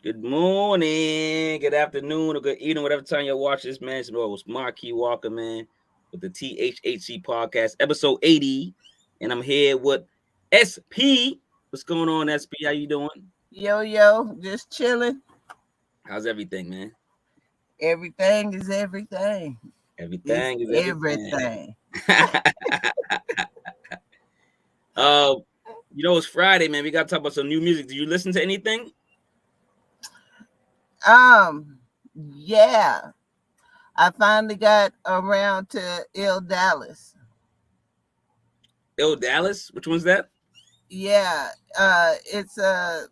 Good morning, good afternoon, or good evening, whatever time you watch this, man. It's Marquis Walker, man, with the THHC podcast, episode 80. And I'm here with SP. What's going on, SP? How you doing? Yo, just chilling. How's everything, man? Everything is everything. It's Everything is everything. everything. uh, it's Friday, man. We got to talk about some new music. Do you listen to anything? Yeah. I finally got around to Ill Dallas. Ill Dallas? Which one's that? Yeah. It's a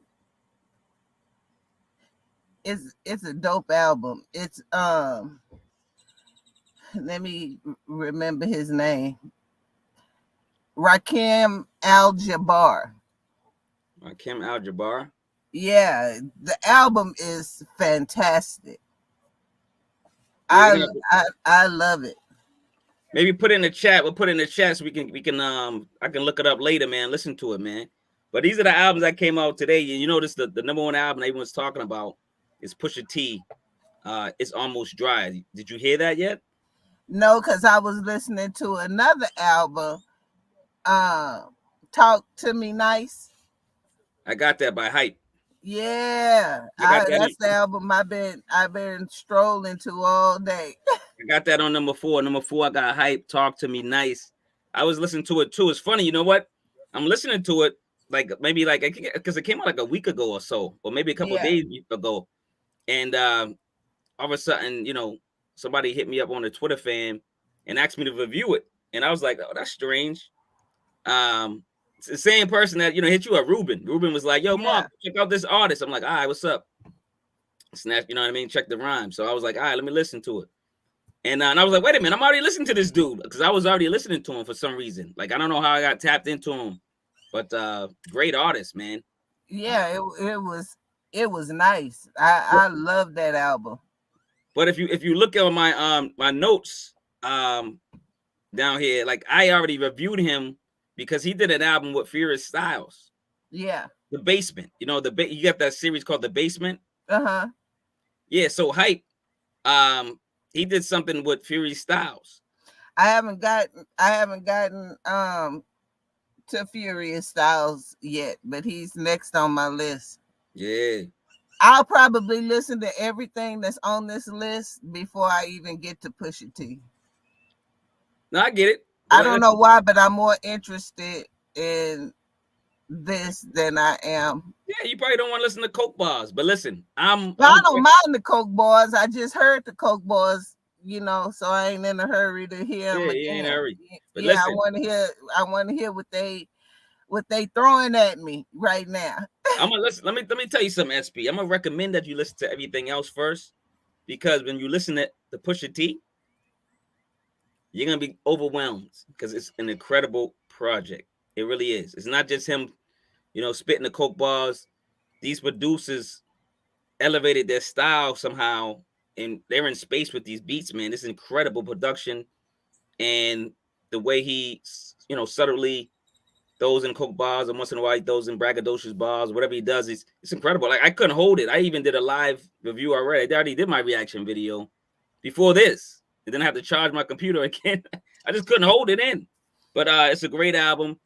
dope album. It's let me remember his name. Rakim Al-Jabbar. Rakim Al-Jabbar. Yeah, the album is fantastic. I love it. Maybe put it in the chat. We'll put it in the chat so we can I can look it up later, man. Listen to it, man. But these are the albums that came out today. You notice the number one album everyone's talking about is Pusha T. It's Almost Dry. Did you hear that yet? No, because I was listening to another album. Talk to Me Nice. I got that by Hype. Yeah, that's the album I've been strolling to all day. I got that on number 4. Number 4, I got Hype. Talk to Me Nice. I was listening to it too. It's funny, you know what? I'm listening to it because it came out like a week ago or so, or maybe a couple of days ago, and all of a sudden, somebody hit me up on the Twitter fan and asked me to review it, and I was like, "Oh, that's strange." It's the same person that hit you up. Ruben was like, "Yo, Mark, check out this artist." I'm like, "All right, what's up?" Snap, you know what I mean? Check the rhyme. So I was like, "All right, let me listen to it." And I was like, "Wait a minute, I'm already listening to this dude," because I was already listening to him for some reason. Like, I don't know how I got tapped into him, but great artist, man. Yeah, it was nice. I love that album. But if you look at my notes down here, like I already reviewed him because he did an album with Furious Styles. Yeah. The Basement. You got that series called The Basement. Uh-huh. Yeah, so Hype, he did something with Furious Styles. I haven't gotten to Furious Styles yet, but he's next on my list. Yeah. I'll probably listen to everything that's on this list before I even get to Pusha T. No, I get it. I don't know why, but I'm more interested in this than I am. Yeah, you probably don't want to listen to Coke Bars, but listen, I don't mind the Coke Bars. I just heard the Coke Bars, so I ain't in a hurry to hear them again. In a hurry. But listen, I want to hear what they throwing at me right now. I'm gonna listen. Let me tell you something, SP. I'm gonna recommend that you listen to everything else first, because when you listen to the Pusha T, you're gonna be overwhelmed because it's an incredible project. It really is. It's not just him, spitting the Coke bars. These producers elevated their style somehow, and they're in space with these beats, man. This incredible production, and the way he, subtly throws in Coke bars, and once in a while he throws in braggadocious bars. Whatever he does, it's incredible. Like, I couldn't hold it. I even did a live review already. I already did my reaction video before this. And then I have to charge my computer again. I just couldn't hold it in. But it's a great album.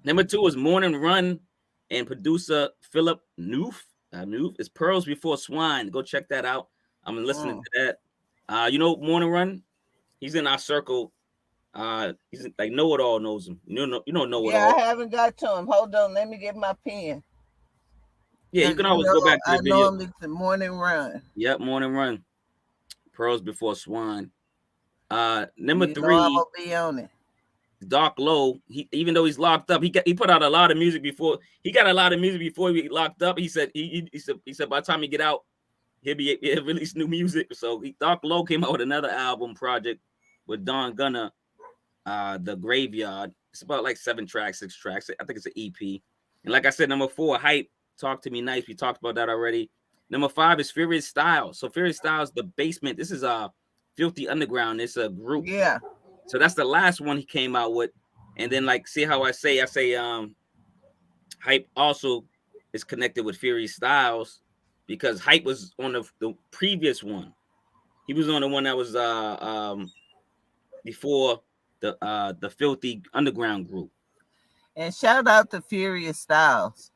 Number 2 is Morning Run, and producer Philip Noof. It's Pearls Before Swine. Go check that out. I'm listening to that. Morning Run? He's in our circle. He's like Know It All knows him. You don't know it all. I haven't got to him. Hold on, let me get my pen. Yeah, you can always go back to the video. Normally it's the Morning Run. Yep, Morning Run. Pearls Before Swine. Number 3. I'll be on it. Dark Low. Even though he's locked up, he put out a lot of music before. He got a lot of music before he locked up. He said he said by the time he get out, he'll release new music. So Dark Low came out with another album project with Don Gunner, The Graveyard. It's about like 6 tracks. I think it's an EP. And like I said, number 4, Hype. Talk to Me Nice. We talked about that already. Number 5 is Furious Styles. So Furious Styles, The Basement. This is Filthy Underground. It's a group. Yeah. So that's the last one he came out with. And then, like, see how I say Hype also is connected with Furious Styles. because Hype was on the previous one. He was on the one that was before the Filthy Underground group. And shout out to Furious Styles.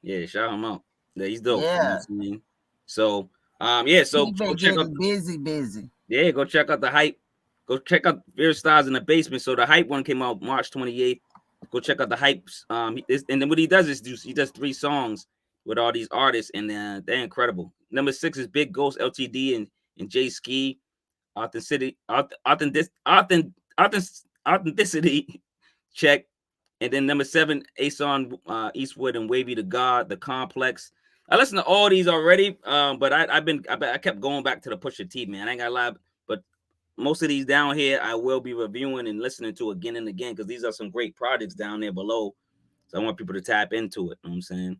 Yeah, shout him out. Yeah, he's dope. You know Yeah. what I mean? So yeah, so He go been check out getting busy. yeah, go check out the Hype. Go check out Fierce Styles in the Basement. So the Hype one came out March 28th. Go check out the Hypes. And then what he does is he does 3 songs with all these artists, and they're incredible. Number 6 is Big Ghost LTD and Jay Ski. Authenticity check. And then number 7, Ason Eastwood and Wavy to God, The Complex. I listened to all these already, but I kept going back to the Pusha T, man. I ain't gonna lie, but most of these down here I will be reviewing and listening to again and again, because these are some great projects down there below. So I want people to tap into it. You know what I'm saying?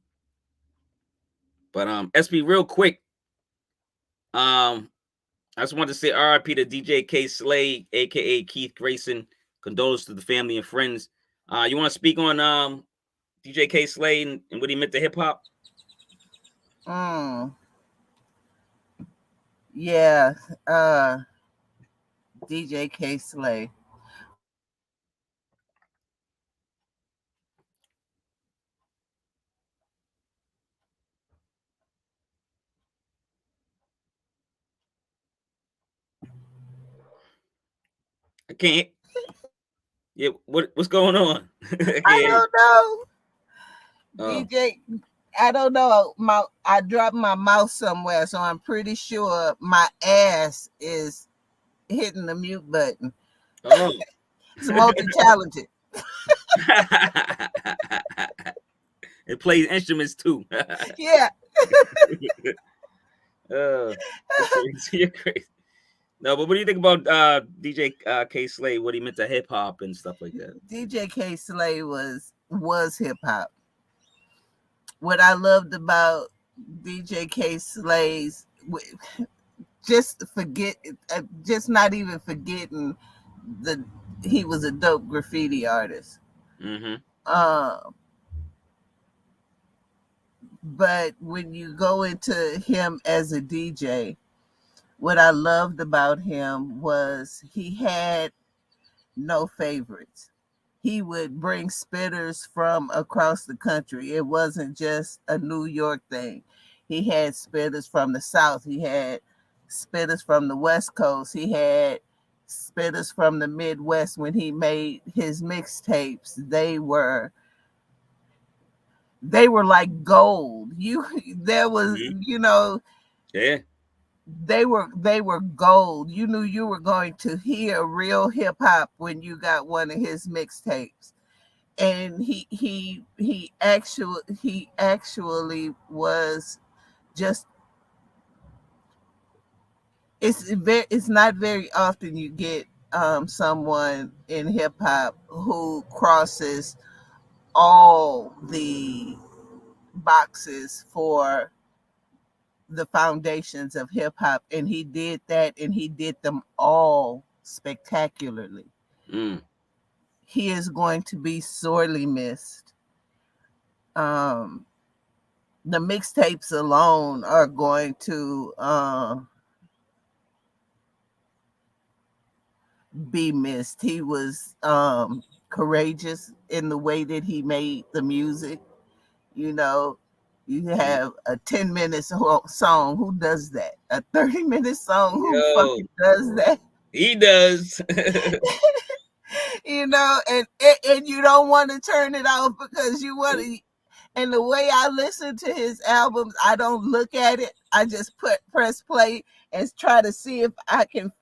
But SP, real quick, I just wanted to say RIP to DJ K Slay, aka Keith Grayson. Condolences to the family and friends. You want to speak on DJ K Slay and what he meant to hip hop? Yeah. DJ K Slay. I can't. Yeah, what's going on? I don't know. DJ, I don't know. I dropped my mouse somewhere, so I'm pretty sure my ass is hitting the mute button. Oh. It's multi-talented. It plays instruments too. Yeah. You're crazy. You're crazy. No, but what do you think about DJ K Slay? What he meant to hip hop and stuff like that? DJ K Slay was hip hop. What I loved about DJ K Slay's, just not even forgetting he was a dope graffiti artist. Mm-hmm. But when you go into him as a DJ, what I loved about him was he had no favorites. He would bring spitters from across the country. It wasn't just a New York thing. He had spitters from the South. He had spitters from the West Coast. He had spitters from the Midwest. When he made his mixtapes, they were like gold. There was, yeah, they were gold. You knew you were going to hear real hip hop when you got one of his mixtapes. And he actually was just, it's not very often you get someone in hip hop who crosses all the boxes for the foundations of hip hop, and he did that, and he did them all spectacularly. He is going to be sorely missed. The mixtapes alone are going to be missed. He was courageous in the way that he made the music. You have a 10-minute song. Who does that? A 30-minute song. Who fucking does that? He does. And you don't want to turn it off because you want to. And the way I listen to his albums, I don't look at it. I just press play and try to see if I can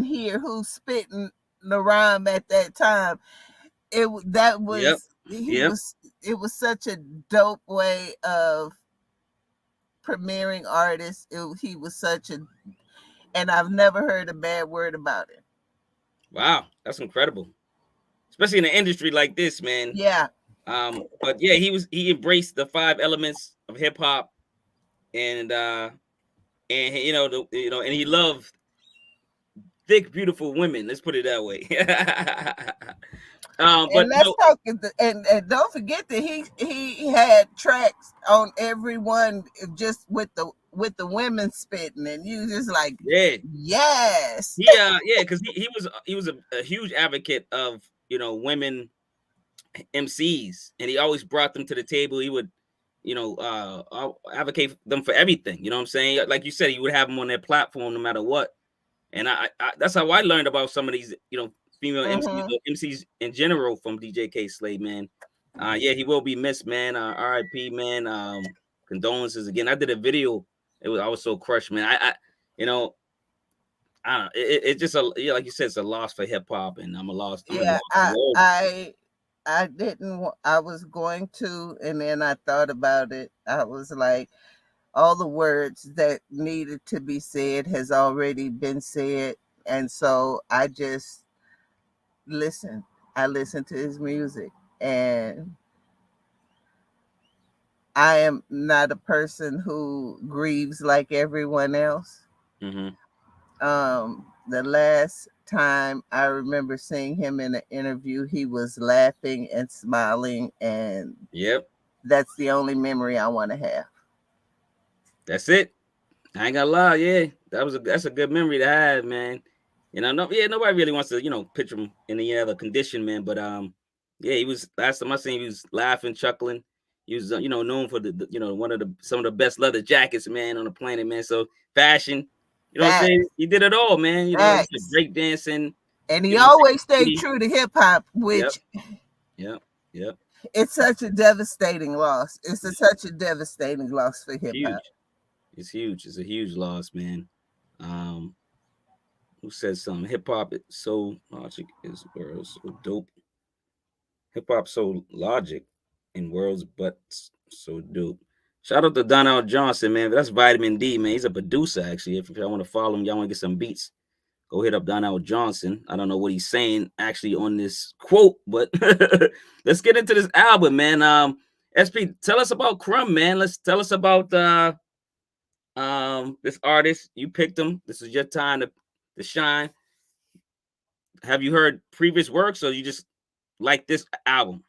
hear who's spitting the rhyme at that time. It was such a dope way of premiering artists. He was such and I've never heard a bad word about it. Wow, that's incredible, especially in an industry like this, man. Yeah. But yeah, he embraced the 5 elements of hip hop, and and he loved thick, beautiful women. Let's put it that way. But And let's talk. And don't forget that he had tracks on everyone just with the women spitting, and you just like, yeah, yes, yeah, because he was a huge advocate of women MCs, and he always brought them to the table. He would advocate them for everything. You know what I'm saying? Like you said, he would have them on their platform no matter what. And I that's how I learned about some of these female MCs, MCs in general from DJ K Slade, man. Yeah, he will be missed, man. R.I.P. man. Condolences again. I did a video. I was so crushed, man. I don't know. It just like you said, it's a loss for hip hop, and I'm a loss. Yeah, I didn't. I was going to, and then I thought about it. I was like, all the words that needed to be said has already been said, and so I just listened. I listened to his music, and I am not a person who grieves like everyone else. Mm-hmm. The last time I remember seeing him in an interview, he was laughing and smiling, and yep, that's the only memory I want to have. That's it. I ain't gonna lie, yeah, that's a good memory to have, man. Nobody really wants to picture him in any other condition, man. But yeah, he was last time I seen him, he was laughing, chuckling. He was known for the one of some of the best leather jackets, man, on the planet, man. So fashion, what I'm saying? He did it all, man. Like break dancing, and he always stayed true to hip hop, which yep. It's such a devastating loss. Such a devastating loss for hip hop. It's huge. It's a huge loss, man. Who says something? Hip hop is so logic is worlds so dope. Hip hop so logic in worlds, but so dope. Shout out to Donnell Johnson, man. That's Vitamin D, man. He's a producer, actually. If y'all want to follow him, y'all want to get some beats, go hit up Donnell Johnson. I don't know what he's saying actually on this quote, but let's get into this album, man. SP, tell us about KRUM, man. Tell us about this artist. You picked him. This is your time to shine. Have you heard previous works, or you just like this album?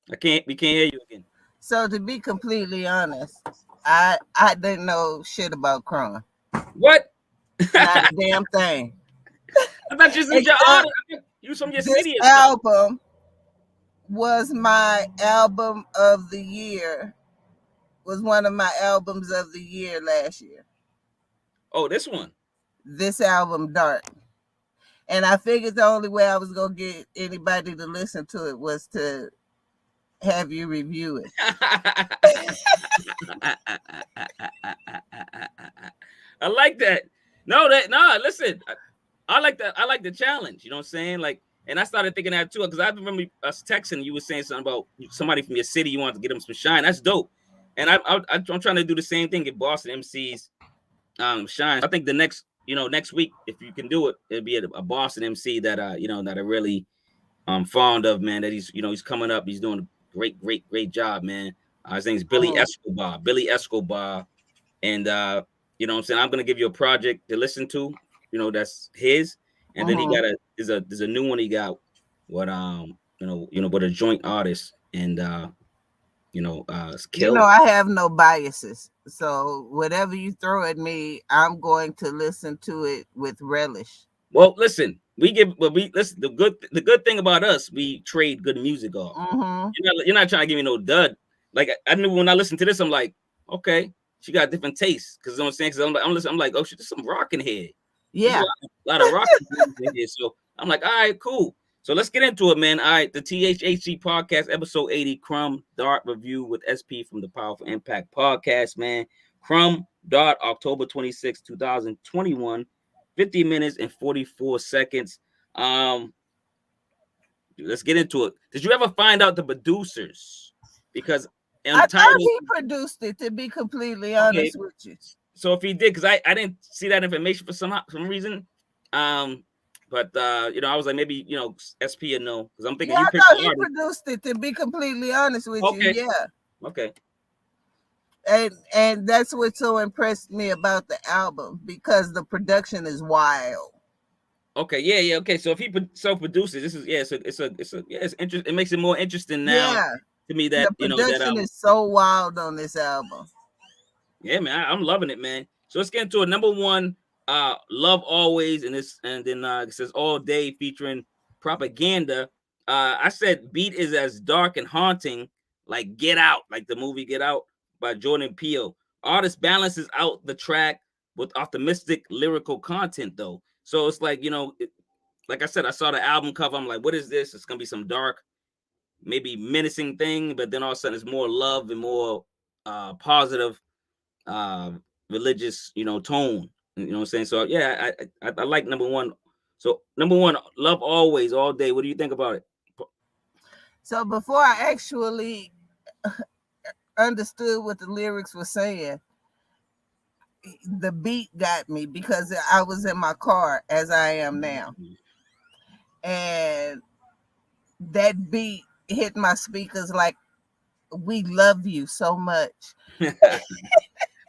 We can't hear you again. So to be completely honest, I didn't know shit about KRUM. What? Not a damn thing. I thought you was your artist. You from your city. This album was my album of the year. Was one of my albums of the year last year. Oh, this one. This album, Dark. And I figured the only way I was gonna get anybody to listen to it was to have you review it. I like that. No, listen. I like that. I like the challenge. You know what I'm saying? Like, and I started thinking that too, because I remember us texting. You were saying something about somebody from your city. You wanted to get them some shine. That's dope. And I'm trying to do the same thing. Get Boston MCs shine. I think the next week, if you can do it, it'll be a Boston MC that that I really fond of, man. That he's coming up. He's doing a great job, man. His name's Billy Escobar. And you know what I'm saying? I'm gonna give you a project to listen to, that's his. And then he got there's a new one he got with with a joint artist, and I have no biases. So whatever you throw at me, I'm going to listen to it with relish. Well, listen, listen. The good thing about us, we trade good music off. You're not trying to give me no dud. Like I knew when I listened to this, I'm like, okay, she got different tastes. Because you know what I'm saying? Because I'm like, oh, there's some rock in here. Yeah, a lot of rock in here. So I'm like, all right, cool. So let's get into it, man. All right, the THHC podcast, episode 80, KRUM Dart review with SP from the Powaful IMPAK podcast, man. KRUM Dart, October 26, 2021, 50 minutes and 44 seconds. Let's get into it. Did you ever find out the producers? Because I thought he produced it, to be completely honest with you. So if he did, because I didn't see that information for some reason. But I was like, maybe SP or no, because I'm thinking I thought he produced it, to be completely honest with you. Yeah. Okay. And that's what so impressed me about the album, because the production is wild. Okay, yeah. Okay, so if he self-produces, this is it's interesting. It makes it more interesting now Yeah, to me the that that production is so wild on this album. yeah, man, I'm loving it, man. So let's get into a number one, Love Always, and then it says All Day featuring Propaganda. I said beat is as dark and haunting, like Get Out, like the movie Get Out by Jordan Peele. Artist balances out the track with optimistic lyrical content though. So it's like, like I said, I saw the album cover. I'm like, what is this? It's gonna be some dark, maybe menacing thing, but then all of a sudden it's more love and more positive uh religious tone, you know what I'm saying. So yeah, I like number one. So number one, Love Always, All Day. What do you think about it? So before I actually understood what the lyrics were saying, the beat got me because I was in my car as I am now, and that beat hit my speakers like we love you so much.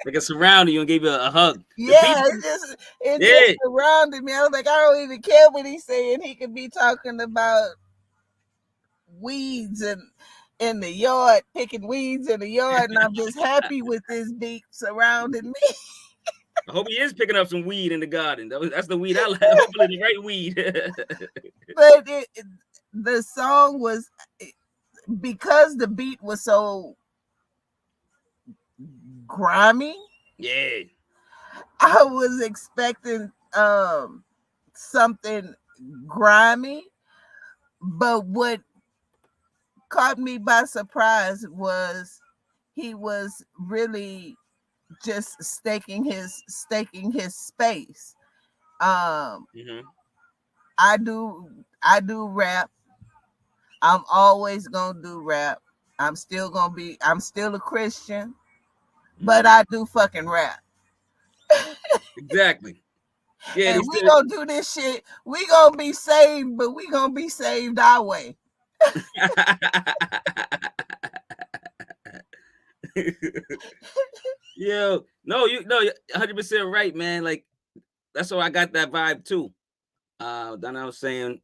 Like it surrounded you and gave you a hug. The Yeah, people, it just yeah. surrounded me. I was like, I don't even care what he's saying. He could be talking about weeds and in the yard, picking weeds in the yard, and I'm just happy with this beat surrounding me. I hope he is picking up some weed in the garden. That's the weed I like. Hopefully the right weed. But the song was, because the beat was so grimy, Yeah. I was expecting something grimy. But what caught me by surprise was he was really just staking his space. Mm-hmm. I do rap. I'm always gonna do rap. I'm still a Christian, but I do fucking rap. Exactly. Yeah, And they we said. gonna do this shit. We gonna be saved, but we gonna be saved our way. Yo, no, you're 100% right, man. Like that's why I got that vibe too. Then I was saying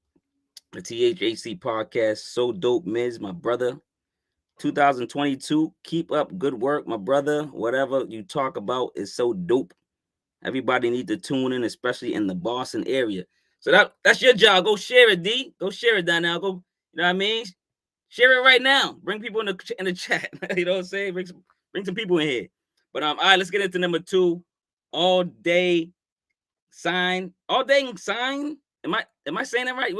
the THHC podcast, so dope, Miz, my brother. 2022, keep up good work, my brother. Whatever you talk about is so dope. Everybody need to tune in, especially in the Boston area. So that's your job. Go share it, D. Go share it down now. Go, you know what I mean? Share it right now. Bring people in the chat. You know what I'm saying? Bring some people in here. But all right, let's get into number two. All Day Syne. All Dang Syne. Am I saying that right?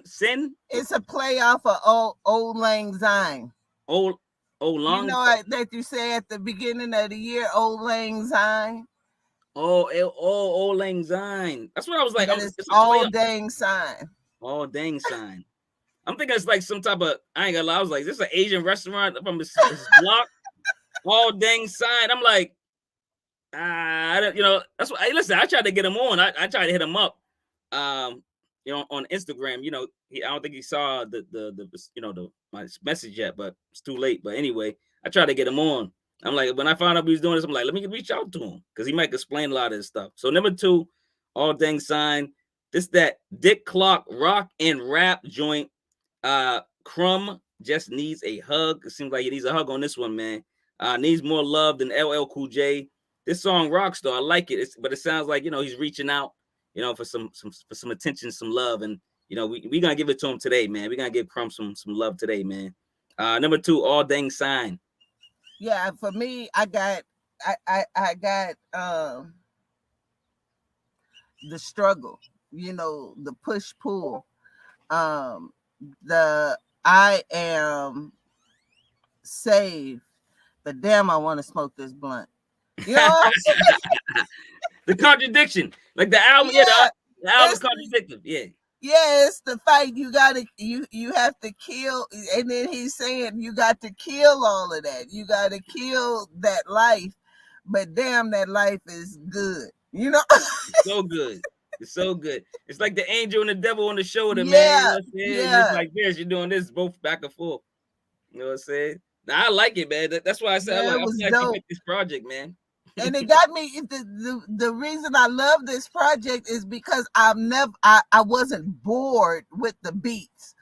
Sin? It's a play off of Old Lang Syne. Old You long. know that you say at the beginning of the year, Old Lang Syne, Old Lang Syne. That's what I was like. but it's It's a play All up. Dang Syne. All Dang Syne. I'm thinking it's like some type of. I ain't gonna lie. I was like, is this an Asian restaurant from this block? All Dang Syne. I'm like, I don't. That's what. Hey, listen, I tried to get him on. I tried to hit him up. On Instagram. I don't think he saw my message yet, but it's too late. But anyway, I tried to get him on. I'm like, when I found out he was doing this, I'm like, let me reach out to him because he might explain a lot of this stuff. So number two, All Dang Syne. This that Dick Clark rock and rap joint. KRUM just needs a hug. It seems like he needs a hug on this one, man. Needs more love than LL Cool J. This song rocks though. I like it. But it sounds like he's reaching out, for some attention, some love, and we gonna give it to him today, man. We gonna give KRUM some love today, man. Number two, All Dang Syne. Yeah, for me, I got the struggle, the push pull, the I am saved, but damn, I want to smoke this blunt. You know what I'm saying? The contradiction, like the album, the album's contradictive, yeah. Yeah, it's the fight. You have to kill, and then he's saying you got to kill all of that. You got to kill that life, but damn, that life is good. It's so good. It's so good. It's like the angel and the devil on the shoulder, man. You know what I'm saying? Yeah. It's like this. You're doing this both back and forth. You know what I'm saying? Now, I like it, man. That's why I said I feel like you picked this project, man. And it got me. The reason I love this project is because I wasn't bored with the beats.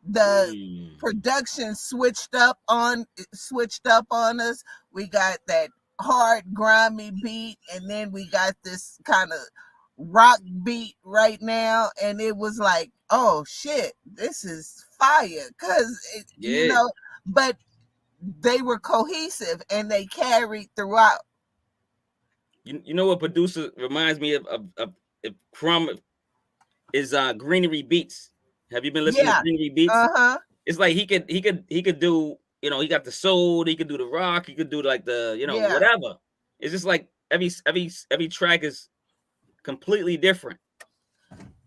The Mm. production switched up on us. We got that hard grimy beat, and then we got this kind of rock beat right now, and it was like, oh shit, this is fire, because Yeah. but they were cohesive and they carried throughout. You know what producer reminds me of if KRUM is Greenery Beats. Have you been listening to Yeah. Greenery Beats? Uh-huh. It's like he could do, he got the soul, he could do the rock, he could do like the, Yeah. whatever. It's just like every track is completely different.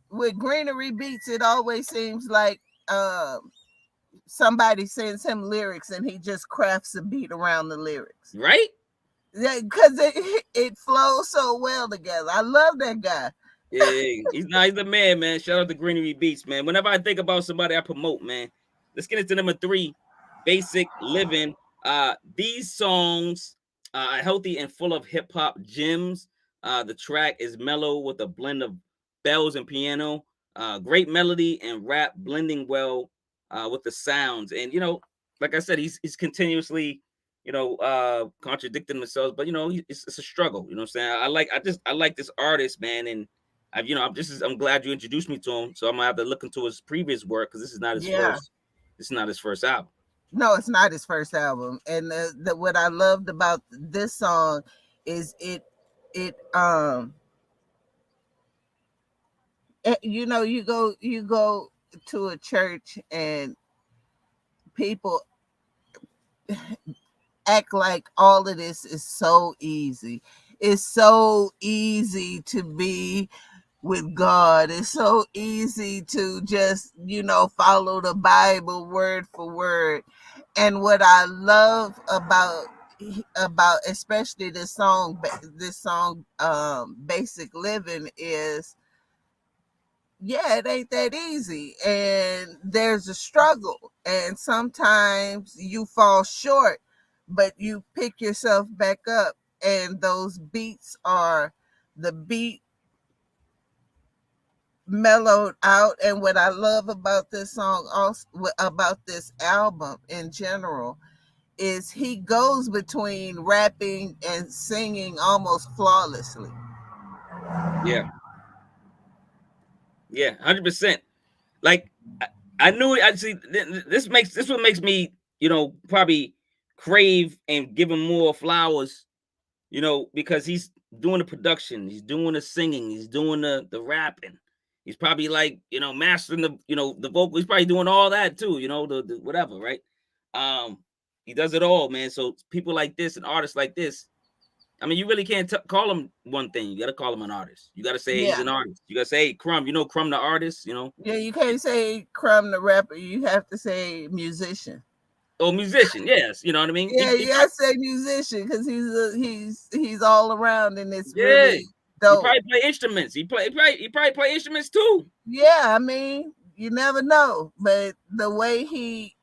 With Greenery Beats, it always seems like somebody sends him lyrics and he just crafts a beat around the lyrics. Right? Yeah, because it flows so well together. I love that guy. Yeah, he's the man, man. Shout out to Greenery Beats, man. Whenever I think about somebody I promote, man, let's get into number 3, Basic Livin. These songs are healthy and full of hip hop gems. The track is mellow with a blend of bells and piano. Great melody and rap blending well with the sounds. And like I said, he's continuously contradicting himself, but it's a struggle. You know what I'm saying? I like this artist, man, and I'm glad you introduced me to him. So I'm gonna have to look into his previous work because this is not his Yeah. first. This is not his first album. No, it's not his first album. And what I loved about this song is you go to a church and people act like all of this is so easy. It's so easy to be with God. It's so easy to just, follow the Bible word for word. And what I love about especially this song Basic Livin is, yeah, it ain't that easy, and there's a struggle, and sometimes you fall short, but you pick yourself back up, and those beats are the beat mellowed out. And what I love about this song, also about this album in general, is he goes between rapping and singing almost flawlessly. Yeah, yeah, 100%. Like I knew it. Actually, this what makes me, probably crave and give him more flowers. Because he's doing the production, he's doing the singing, he's doing the rapping. He's probably like, mastering the vocal. He's probably doing all that too, the whatever, right? He does it all, man. So people like this and artists like this, I mean, you really can't call him one thing. You got to call him an artist. You got to say he's Yeah. an artist. You got to say, hey, KRUM, KRUM the artist, Yeah, you can't say KRUM the rapper. You have to say musician. Oh, musician, yes. You know what I mean? Yeah, you gotta say musician because he's all around, and it's Yeah. really He dope. probably play instruments. He probably play instruments too. Yeah, I mean, you never know, but the way he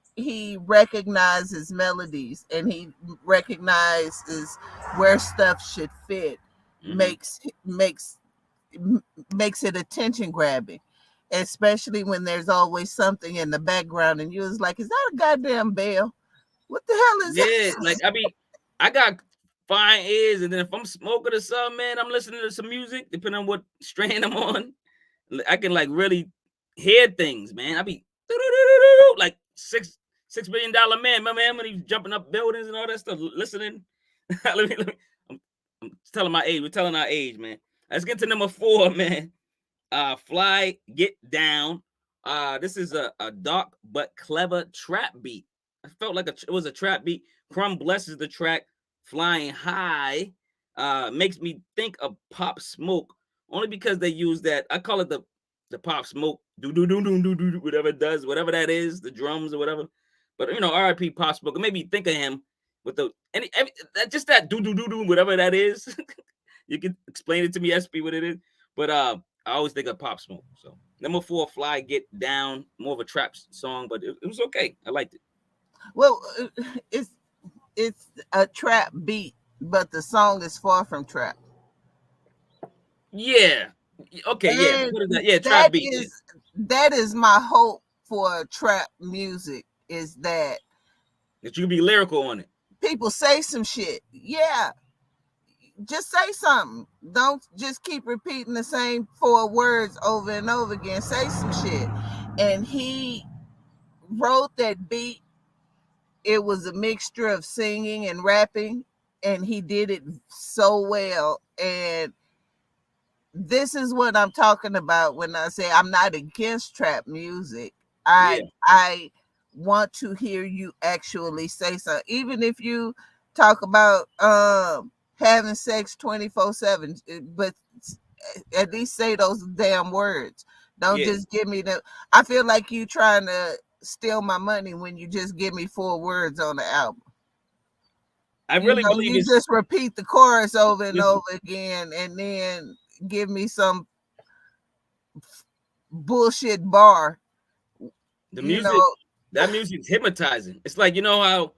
recognizes melodies and he recognizes where stuff should fit Mhm. makes it attention grabbing, especially when there's always something in the background and you was like, is that a goddamn bell? What the hell is Yeah, that? like I got fine ears, and then if I'm smoking or something, man, I'm listening to some music, depending on what strain I'm on. I can like really hear things, man. I be like $6 billion man, my man, when he's jumping up buildings and all that stuff, listening. let me, I'm telling my age. We're telling our age, man. Let's get to number 4, man. Fly Get Down. This is a dark but clever trap beat. I felt like it was a trap beat. KRUM blesses the track Flying High. Makes me think of Pop Smoke only because they use that. I call it the Pop Smoke do do do do do do whatever it does, whatever that is, the drums or whatever. But R.I.P. Pop Smoke. It made me think of him with the just that do do do do whatever that is. You can explain it to me, SP, what it is. But I always think of Pop Smoke. So number 4, Fly Get Down, more of a trap song, but it was okay. I liked it. Well, it's a trap beat, but the song is far from trap. Yeah. Okay. Yeah. And What is that? Yeah. Trap beat. Yeah. that is my hope for trap music, is that That you can be lyrical on it. people say some shit. Yeah, just say something. Don't just keep repeating the same 4 words over and over again. Say some shit. And he wrote that beat. It was a mixture of singing and rapping, and he did it so well. And this is what I'm talking about when I say I'm not against trap music. Yeah. I want to hear you actually say something, even if you talk about having sex 24/7, but at least say those damn words. Don't Yeah. just give me the. I feel like you trying to steal my money when you just give me 4 words on the album. I really believe You it's just repeat the chorus over and listen, over again, and then give me some bullshit bar. the You music. know, That music's hypnotizing. It's like, you know how,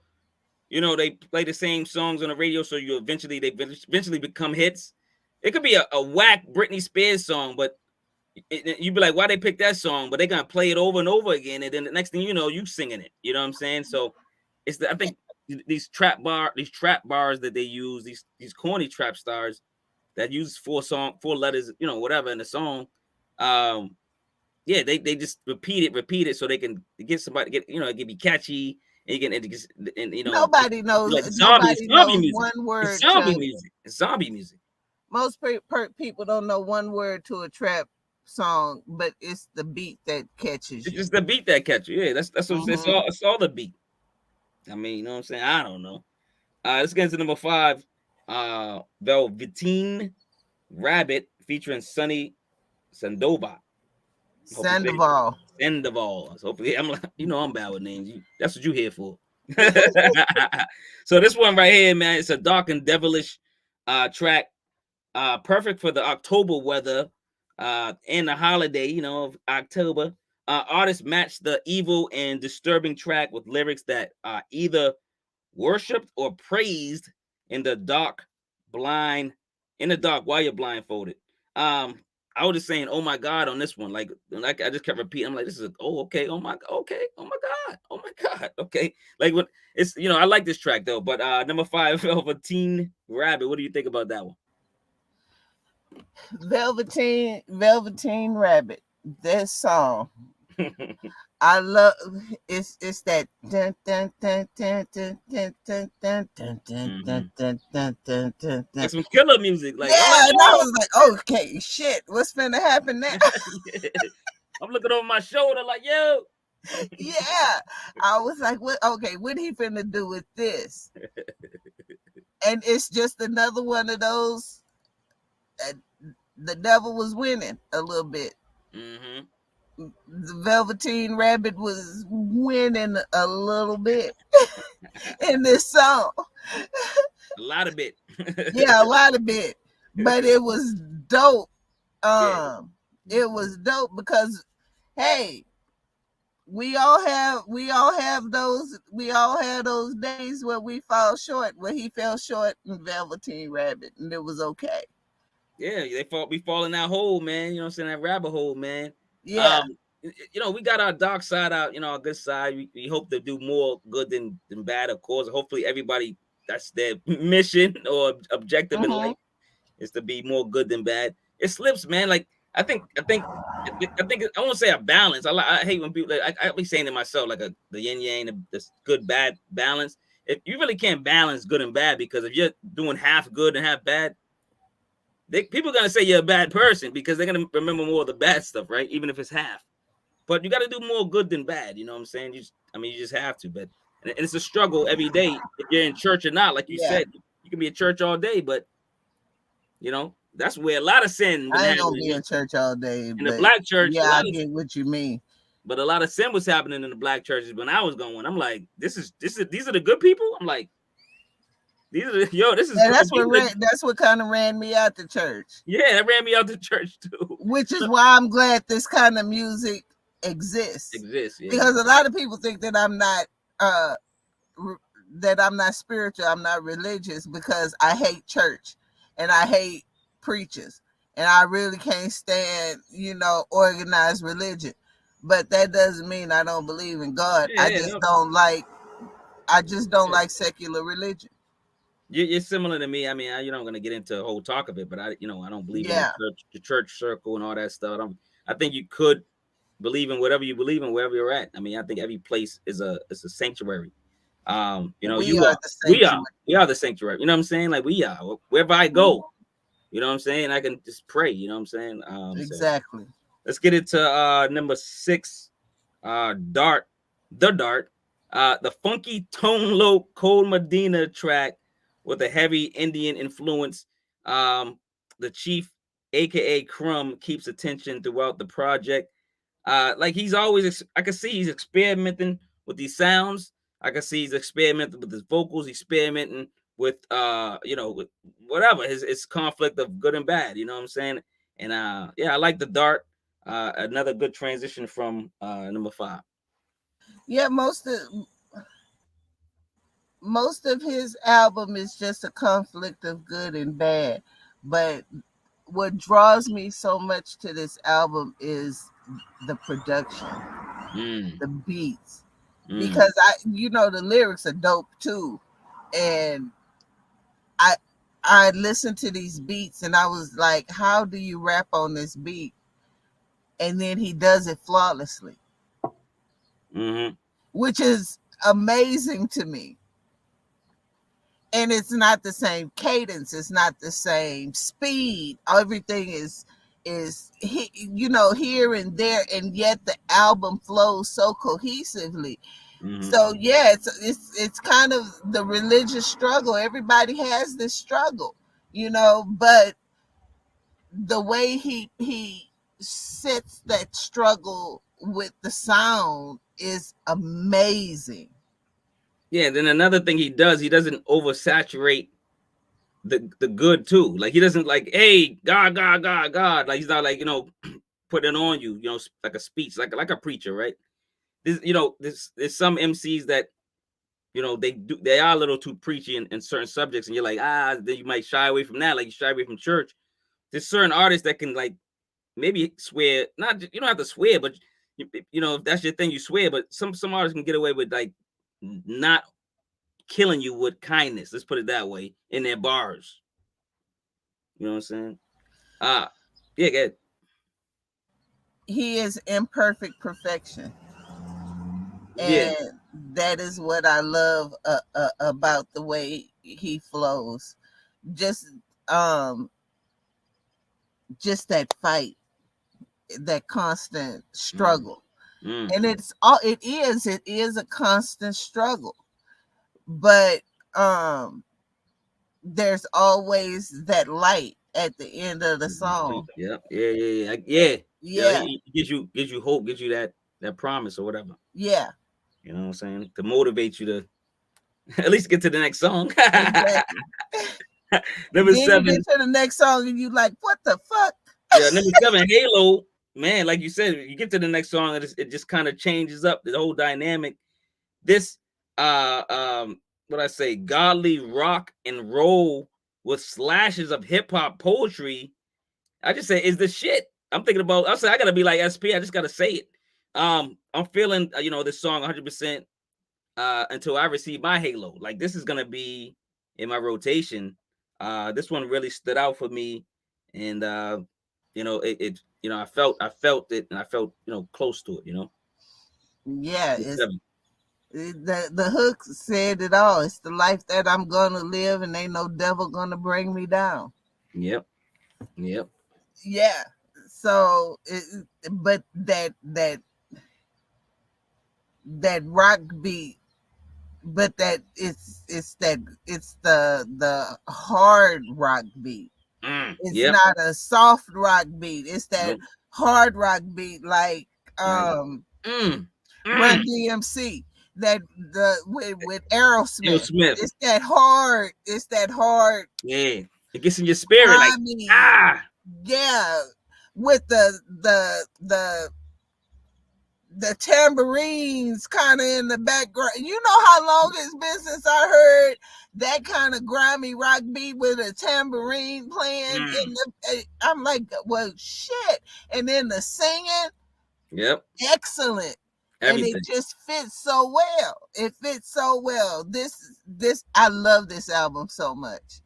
you know, they play the same songs on the radio, so you eventually become hits. It could be a whack Britney Spears song, but you'd be like, why they pick that song? But they're gonna play it over and over again, and then the next thing you know, you singing it. You know what I'm saying? So I think these trap bars that they use, these corny trap stars that use 4 letters, you know, whatever in the song. Yeah, they just repeat it so they can get somebody get, you know, it can be catchy, and you can, and you know, nobody knows. like Nobody zombie knows music. one It's word zombie to. music. It's zombie music. Most people don't know one word to a trap song, but it's the beat that catches It's you. just the beat that catch you. Yeah, that's what Mm-hmm. it's all the beat. I mean, you know what I'm saying? I don't know. Let's get into number 5. Velveteen Rabbit featuring Sonny Sandoval. Hopefully Sandoval. Sandoval. So hopefully I'm like, you know, I'm bad with names. That's what you here for. So this one right here, man, it's a dark and devilish track. Perfect for the October weather and the holiday, you know, of October. Artists match the evil and disturbing track with lyrics that are either worshipped or praised in the dark, blind, in the dark while you're blindfolded. I was just saying, oh my God, on this one. Like I just kept repeating, I'm like, this is oh okay, oh my okay, oh my God, oh my God, okay. Like when it's, you know, I like this track though, but number 5, Velveteen Rabbit. What do you think about that one? Velveteen Rabbit. This song. I love it's that dun, dun, dun, dun, dun, dun, dun, dun, dun, dun, Mhm. dun, dun, dun, dun, dun, dun. Like some killer music. Like, I'm like, Yeah, and I oh, was like, okay, shit, what's gonna happen now? I'm looking over my shoulder, like, yo. Yeah, I was like, what? Okay, what he finna do with this? And it's just another one of those. Uh, the devil was winning a little bit. Mm-hmm. The Velveteen Rabbit was winning a little bit in this song. A lot of it. Yeah, a lot of bit, but it was dope. Yeah. It was dope because, hey, we all have those days where we fall short. Where he fell short in Velveteen Rabbit, and it was okay. Yeah, we fall in that hole, man. You know what I'm saying? That rabbit hole, man. Yeah. You know, we got our dark side out, you know, our good side. We hope to do more good than bad, of course. Hopefully everybody, that's their mission or objective in Mm-hmm. life, is to be more good than bad. It slips, man. Like I think I won't say a balance. I hate when people like, I be saying to myself like the yin yang, the good bad balance. If you really can't balance good and bad, because if you're doing half good and half bad, people are gonna say you're a bad person because they're gonna remember more of the bad stuff, right? Even if it's half. But you got to do more good than bad. You know what I'm saying? You just have to. But and it's a struggle every day if you're in church or not. Like you Yeah. said, you can be in church all day, but you know that's where a lot of sin been I ain't gonna be happening in church all day, in the but black church. yeah, I get what you mean. A lot of sin was happening in the black churches when I was going. I'm like, these are the good people. I'm like, this is And great. that's what kind of ran me out the church. Yeah, that ran me out the church too. Which is why I'm glad this kind of music exists. Exists, yeah. Because a lot of people think that I'm not that I'm not spiritual, I'm not religious, because I hate church and I hate preachers, and I really can't stand, organized religion. But that doesn't mean I don't believe in God. Yeah, I just don't yeah. like secular religion. You're similar to me. I mean, I'm going to get into a whole talk of it, but I don't believe in Yeah. the church circle and all that stuff. I think you could believe in whatever you believe in wherever you're at. I mean, I think every place is a sanctuary. We are the sanctuary. We are the sanctuary. You know what I'm saying? Like we are. Wherever I go, you know what I'm saying? I can just pray. You know what I'm saying? Exactly. So let's get into number 6, the Dart. The funky tone low Cold Medina track with a heavy Indian influence. The Chief, aka KRUM, keeps attention throughout the project. Like he's always, I can see he's experimenting with these sounds. I can see he's experimenting with his vocals, experimenting with with whatever his conflict of good and bad. You know what I'm saying? And yeah, I like the Dart. Another good transition from number 5. Yeah, most of his album is just a conflict of good and bad. But what draws me so much to this album is the production, the beats, because the lyrics are dope too. And I listened to these beats and I was like, how do you rap on this beat? And then he does it flawlessly, which is amazing to me. And it's not the same cadence, it's not the same speed. Everything is here and there, and yet the album flows so cohesively. So yeah, it's kind of the religious struggle. Everybody has this struggle, but the way he sets that struggle with the sound is amazing. Yeah, then another thing he doesn't oversaturate the good too. Like he doesn't like, hey, God, God, God, God. Like he's not like, putting it on you, like a speech, like a preacher, right? There's some MCs that, they are a little too preachy in certain subjects, and you're like, then you might shy away from that, like you shy away from church. There's certain artists that can like maybe swear, not, you don't have to swear, but if that's your thing, you swear. But some artists can get away with like not killing you with kindness. Let's put it that way in their bars. You know what I'm saying? Yeah, good. He is imperfect perfection. Yeah. And that is what I love about the way he flows. Just that fight, that constant struggle. And it is a constant struggle. But there's always that light at the end of the song. Yeah. Gives you hope, gives you that promise or whatever. Yeah. You know what I'm saying? To motivate you to at least get to the next song. Number 7. You get to the next song and you like, what the fuck? Yeah, number 7, Halo. Man, like you said, you get to the next song and it just kind of changes up the whole dynamic. This what I say, godly rock and roll with slashes of hip hop poetry. I just say is the shit. I'm thinking about. I gotta be like SP. I just gotta say it. I'm feeling this song 100% until I receive my Halo. Like this is gonna be in my rotation. This one really stood out for me, and I felt it, and I felt close to it. Yeah, the hook said it all. It's the life that I'm gonna live, and ain't no devil gonna bring me down. Yep. Yeah. So, but that rock beat, but that it's the hard rock beat. It's not a soft rock beat. It's that hard rock beat, like Run DMC. That with Aerosmith. It's that hard. Yeah, it gets in your spirit. Yeah, with the the tambourines kind of in the background. You know how long it's been since I heard that kind of grimy rock beat with a tambourine playing in the. I'm like, well, shit, and then the singing, yep, excellent. everything. And it just fits so well. It fits so well. This I love this album so much.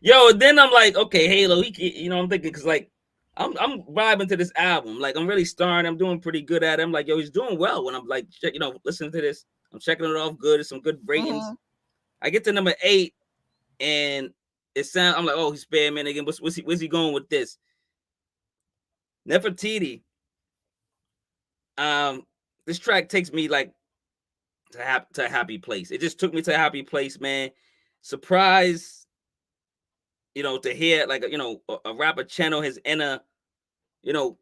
Yo, then I'm like, okay, Halo. I'm thinking because like I'm vibing to this album. Like I'm really starting. I'm doing pretty good at it. I'm like, yo, he's doing well. When I'm like, listening to this, I'm checking it off good. Some good ratings. Mm-hmm. I get to number 8, and it sounds. I'm like, oh, he's sparing again. Where's he going with this? Nefertiti. This track takes me like to a happy place. It just took me to a happy place, man. Surprise. To hear like a rapper channel his inner, I don't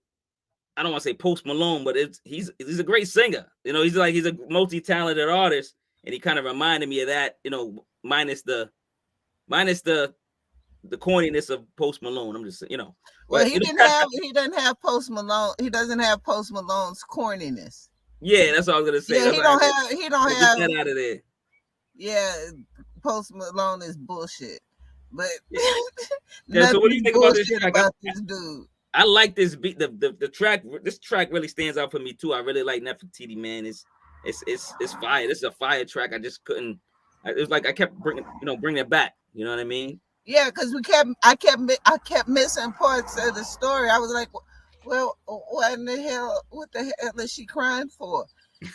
want to say Post Malone, but he's a great singer. He's a multi-talented artist, and he kind of reminded me of that. Minus the corniness of Post Malone. I'm just Well, but, he doesn't have Post Malone. He doesn't have Post Malone's corniness. Yeah, that's what I was gonna say. Yeah, he don't have that out of there. Yeah, Post Malone is bullshit. But yeah, so what do you think about this track? This dude? I like this beat. The track. This track really stands out for me too. I really like Nefertiti, man. It's fire. This is a fire track. I just couldn't. It was like I kept bringing it back. You know what I mean? Yeah, because I kept missing parts of the story. I was like, well, what the hell is she crying for? She's,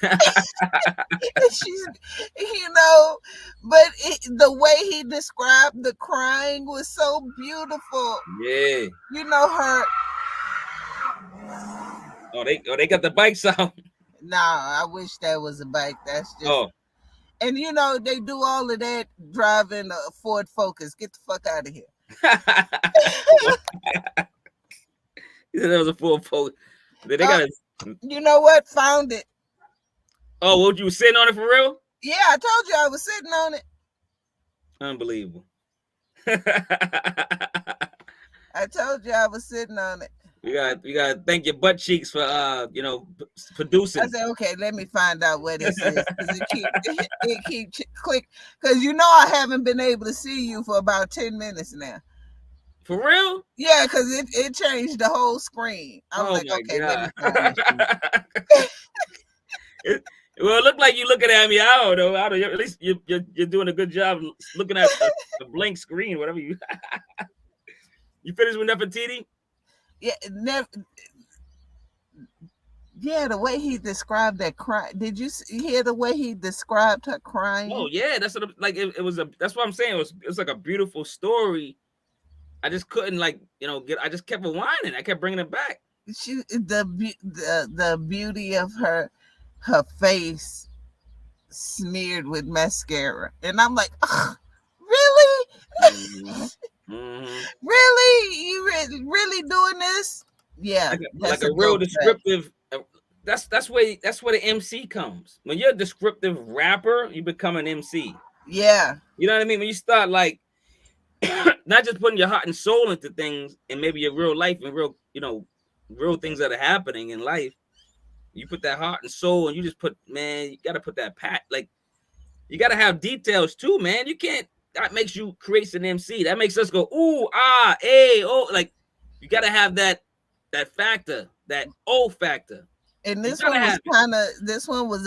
but the way he described the crying was so beautiful. Yeah. Her. Oh, they got the bike sound. Nah, I wish that was a bike. That's just. Oh. And they do all of that driving a Ford Focus. Get the fuck out of here. He said that was a Ford Focus. They got. You know what? Found it. Oh, what, you were sitting on it for real? Yeah, I told you I was sitting on it. Unbelievable. I told you I was sitting on it. You gotta thank your butt cheeks for producing. I said, okay, let me find out what this is. It keeps click because I haven't been able to see you for about 10 minutes now. For real? Yeah, because it changed the whole screen. I was okay, God. Let me Well, it looked like you looking at me. I don't know. At least you're doing a good job looking at the blank screen, whatever you. You finished with Nefertiti? Yeah, Yeah, the way he described that cry. Did you hear the way he described her crying? Oh yeah, that's what it was. That's what I'm saying. It was like a beautiful story. I just couldn't I just kept rewinding. I kept bringing it back. The beauty of her face smeared with mascara, and I'm like, really? Mm-hmm. Really? You really doing this? Yeah, like a real descriptive. That's where the MC comes. When you're a descriptive rapper, you become an MC. Yeah, you know what I mean. When you start like not just putting your heart and soul into things, and maybe your real life and real real things that are happening in life. You put that heart and soul, and you just put, man, you got to put that you got to have details too, man. You can't, that makes you create an MC. That makes us go, ooh, ah, hey, oh, like you got to have that factor, that O factor. And this one was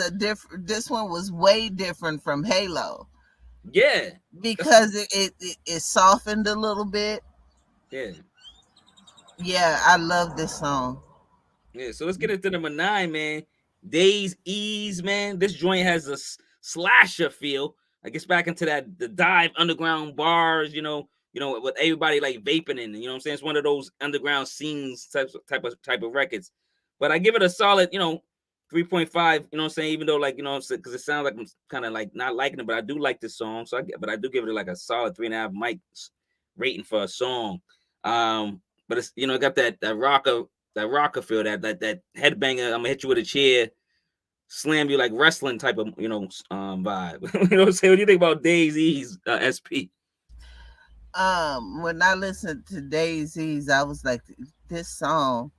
this one was way different from Halo. Yeah. Because it softened a little bit. Yeah. Yeah, I love this song. Yeah, so let's get into number 9, man. Dayz Eaze, man. This joint has a slasher feel. I guess back into the dive underground bars, with everybody like vaping in. You know what I'm saying? It's one of those underground scenes type of records. But I give it a solid, 3.5. You know what I'm saying? Even though because it sounds like I'm kind of like not liking it, but I do like this song. But I do give it like a solid 3.5 mic rating for a song. But it's got that rocker feel, that headbanger, I'm gonna hit you with a chair, slam you like wrestling type of vibe. You know what I'm saying? What do you think about Dayz Eaze, SP? When I listened to Dayz Eaze, I was like, this song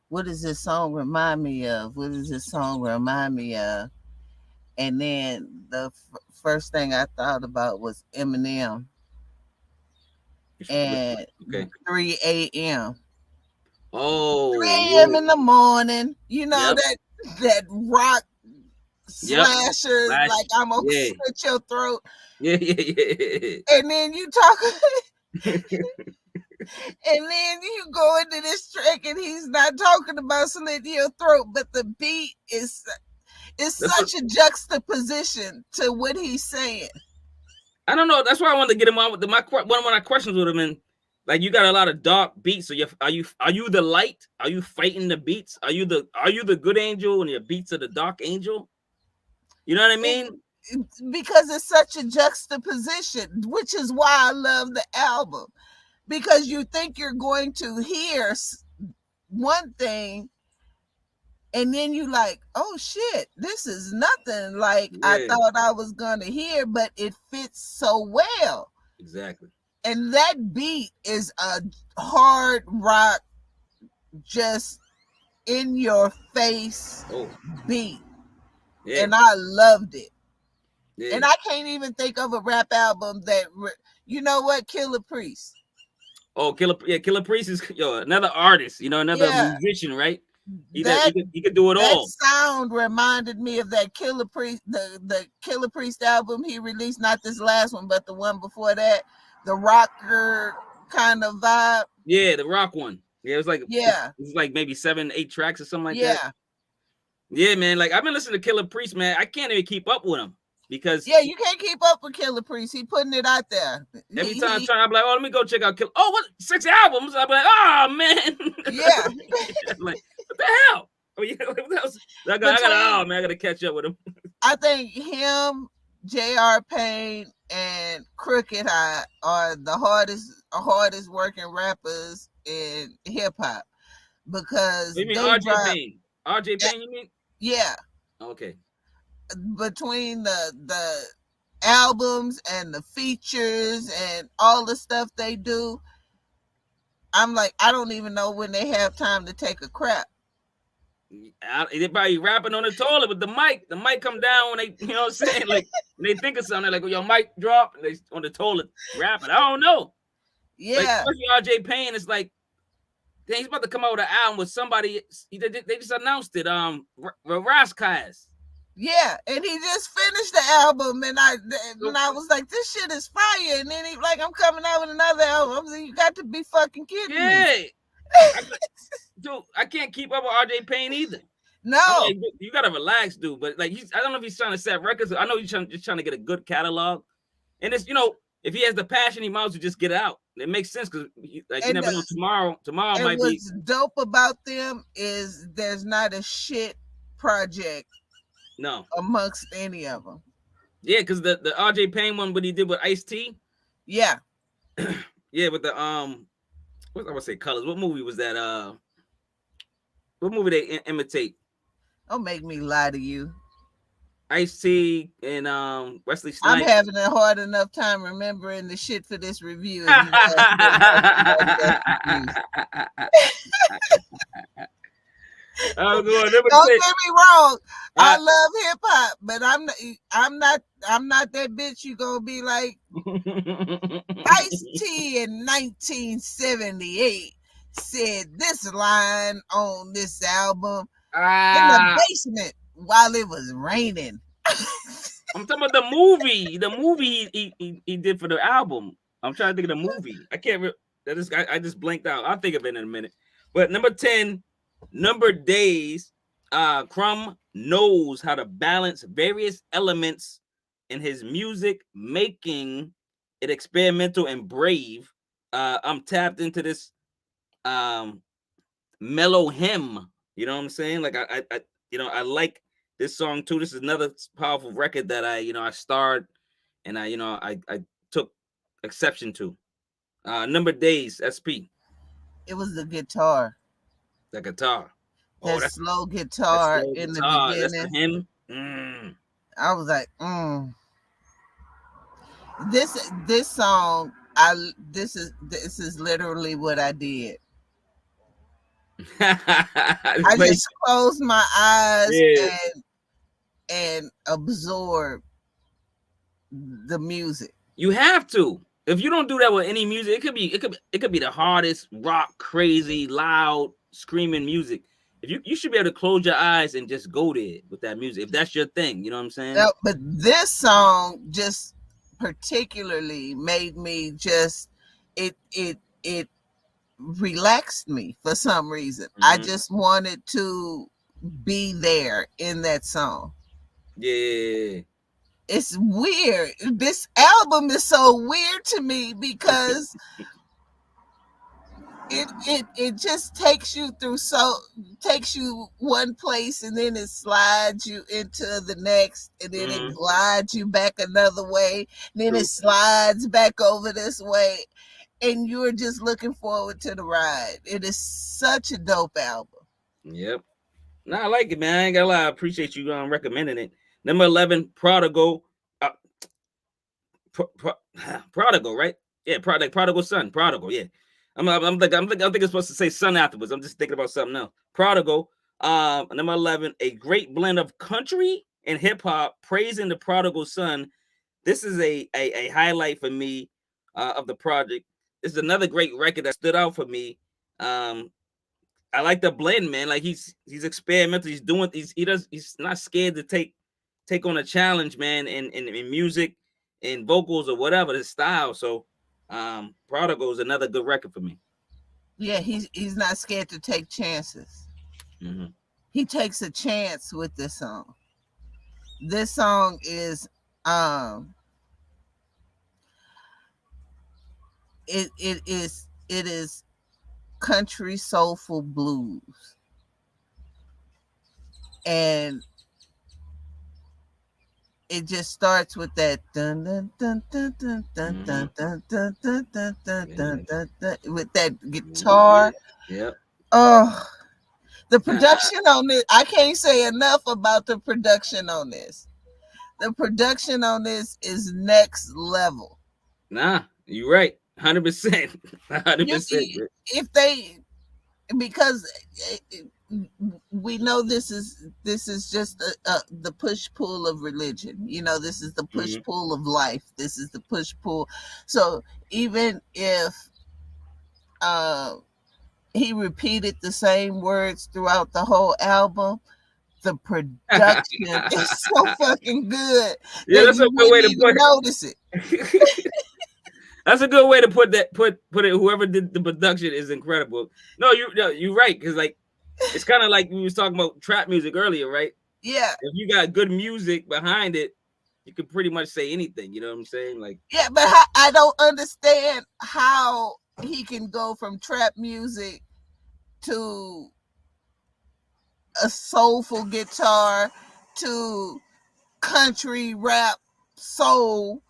what does this song remind me of? What does this song remind me of? And then the first thing I thought about was Eminem and Okay. 3 a.m. Oh 3 a.m. yeah. in the morning. You know Yep. that rock Yep. slasher, Flash. like I'm gonna Yeah. slit your throat. Yeah. Yeah. And then you talk, and then you go into this track, and he's not talking about slitting your throat, but the beat is such a juxtaposition to what he's saying. I don't know. That's why I wanted to get him on with one of my questions with him. And like, you got a lot of dark beats. So are you the light? Are you fighting the beats? Are you the good angel and your beats are the dark angel? You know what I mean? Because it's such a juxtaposition, which is why I love the album. Because you think you're going to hear one thing, and then you like, oh shit, this is nothing like I thought I was gonna hear, but it fits so well. Exactly. And that beat is a hard rock, just in your face beat. Yeah. And I loved it. Yeah. And I can't even think of a rap album that, you know what, Killer Priest. Oh, Killer Priest is another artist, another musician, right? He could do it all. That sound reminded me of that Killer Priest, the Killer Priest album he released, not this last one, but the one before that, the rocker kind of vibe. Yeah, the rock one. Yeah, it was like like maybe 7-8 tracks or something like that. Yeah, man. Like, I've been listening to Killer Priest, man. I can't even keep up with him. Because you can't keep up with Killer Priest. He putting it out there. Every time I'm trying, I'm like, oh, let me go check out Killer. Oh, what 6 albums? I'm like, oh man. Yeah. Like, what the hell? Oh yeah, what else? I gotta catch up with him. I think him, J.R. Payne, and Crooked Eye are the hardest working rappers in hip hop. Because you mean RJ Payne? RJ Payne, you mean? Yeah. Okay. Between the albums and the features and all the stuff they do, I'm like, I don't even know when they have time to take a crap. They probably rapping on the toilet with the mic. The mic come down when they, you know what I'm saying? Like, when they think of something, they're like, your mic drop, and they on the toilet rapping. I don't know. Yeah. Like, especially RJ Payne, it's like, he's about to come out with an album with somebody. They just announced it. Raskaz. Yeah, and he just finished the album, and I was like, this shit is fire. And then he like, I'm coming out with another album. I'm like, you got to be fucking kidding me. Dude, I can't keep up with RJ Payne either. No. Like, you gotta relax, dude. But like, I don't know if he's trying to set records. I know he's just trying to get a good catalog. And it's, if he has the passion, he might as well just get it out. It makes sense because like, you never know, tomorrow might be. What's dope about them is there's not a shit project. No, amongst any of them. Yeah, because the RJ Payne one, what he did with Ice-T. Yeah. Yeah, with the what I would say Colors. What movie was that? What movie they imitate? Don't make me lie to you. Ice-T and Wesley Snipes. I'm having a hard enough time remembering the shit for this review. Don't get me wrong. I love hip hop, but I'm not that bitch you gonna be like. Ice-T in 1978 said this line on this album in the basement while it was raining. I'm talking about the movie. The movie he did for the album. I'm trying to think of the movie. I can't. I just blanked out. I'll think of it in a minute. But number 10. Numbered Dayz, KRUM knows how to balance various elements in his music, making it experimental and brave. I'm tapped into this mellow hymn. You know what I'm saying? Like I like this song too. This is another powerful record that I starred and I took exception to. Numbered Dayz, SP. It was the guitar. The guitar. That slow guitar in the beginning. That's for him. I was like, This song, this is literally what I did. I just close my eyes Yeah. and absorb the music. You have to. If you don't do that with any music, it could be the hardest rock, crazy, loud, screaming music. If you should be able to close your eyes and just go there with that music. If that's your thing, you know what I'm saying? No, but this song just particularly made me just it relaxed me for some reason. I just wanted to be there in that song. Yeah. It's weird. This album is so weird to me because it just takes you one place and then it slides you into the next and then it glides you back another way and then it slides back over this way and you're just looking forward to the ride. It is such a dope album. Yep. No, I like it, man. I ain't gonna lie. I appreciate you recommending it. Number 11, Prodigal. Prodigal, right? Yeah, Prodigal Son. Prodigal, yeah. I'm thinking it's supposed to say son afterwards. I'm just thinking about something else. Prodigal. Number 11, a great blend of country and hip hop praising the prodigal son. This is a highlight for me of the project. This is another great record that stood out for me. I like the blend, man. Like he's experimental. He's doing he's not scared to take on a challenge, man, in music, in vocals or whatever the style. So Prodigal is another good record for me. Yeah, he's not scared to take chances. He takes a chance with this song. This song is it is country soulful blues, and it just starts with that dun dun dun dun dun dun dun dun dun dun dun dun dun dun with that guitar. Yeah. Oh, the production on this, I can't say enough about the production on this. The production on this is next level. Nah, you're right. 100%. 100%. If they, because we know this is just the push pull of religion. You know, this is the push pull of life. This is the push pull. So even if he repeated the same words throughout the whole album, the production is so fucking good. Yeah, that's a good way to put it. Notice it. That's a good way to put that. Put it. Whoever did the production is incredible. No, you're right, because like it's kind of like we was talking about trap music earlier, right? Yeah. If you got good music behind it, you could pretty much say anything. You know what I'm saying? Like, yeah, but I don't understand how he can go from trap music to a soulful guitar to country rap soul,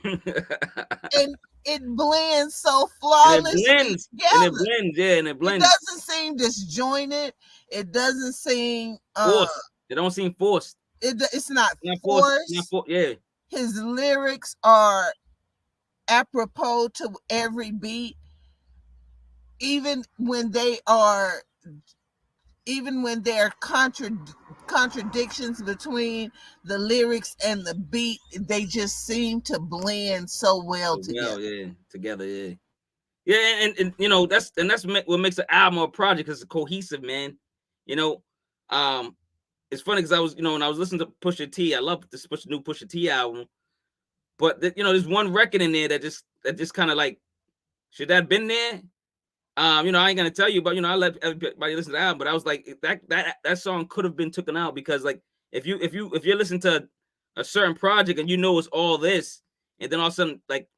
and it blends so flawlessly. And it blends, yeah, and it blends. It doesn't seem disjointed. It doesn't seem forced. It don't seem forced. It's not forced. Yeah. His lyrics are apropos to every beat, even when there are contradictions between the lyrics and the beat. They just seem to blend so well together. Yeah, and you know that's what makes an album or project, because it's cohesive, man. You know, it's funny because I was, when I was listening to Pusha T, I love this new Pusha T album, but there's one record in there that just kind of like, should that have been there? I ain't gonna tell you, but I let everybody listen to the album. But I was like, that song could have been taken out, because like if you're listening to a certain project and it's all this, and then all of a sudden, like,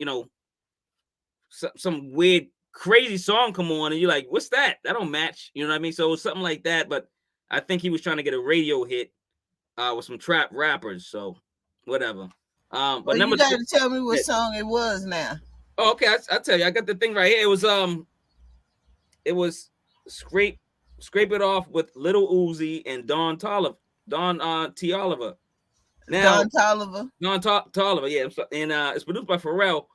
some weird crazy song come on and you're like, what's that? That don't match. You know what I mean? So it was something like that. But I think he was trying to get a radio hit with some trap rappers. So whatever. But you got to tell me what song it was now. Oh, okay. I'll tell you. I got the thing right here. It was Scrape It Off with Little Uzi and Don T. Oliver. Now, Don Toliver, yeah. And it's produced by Pharrell.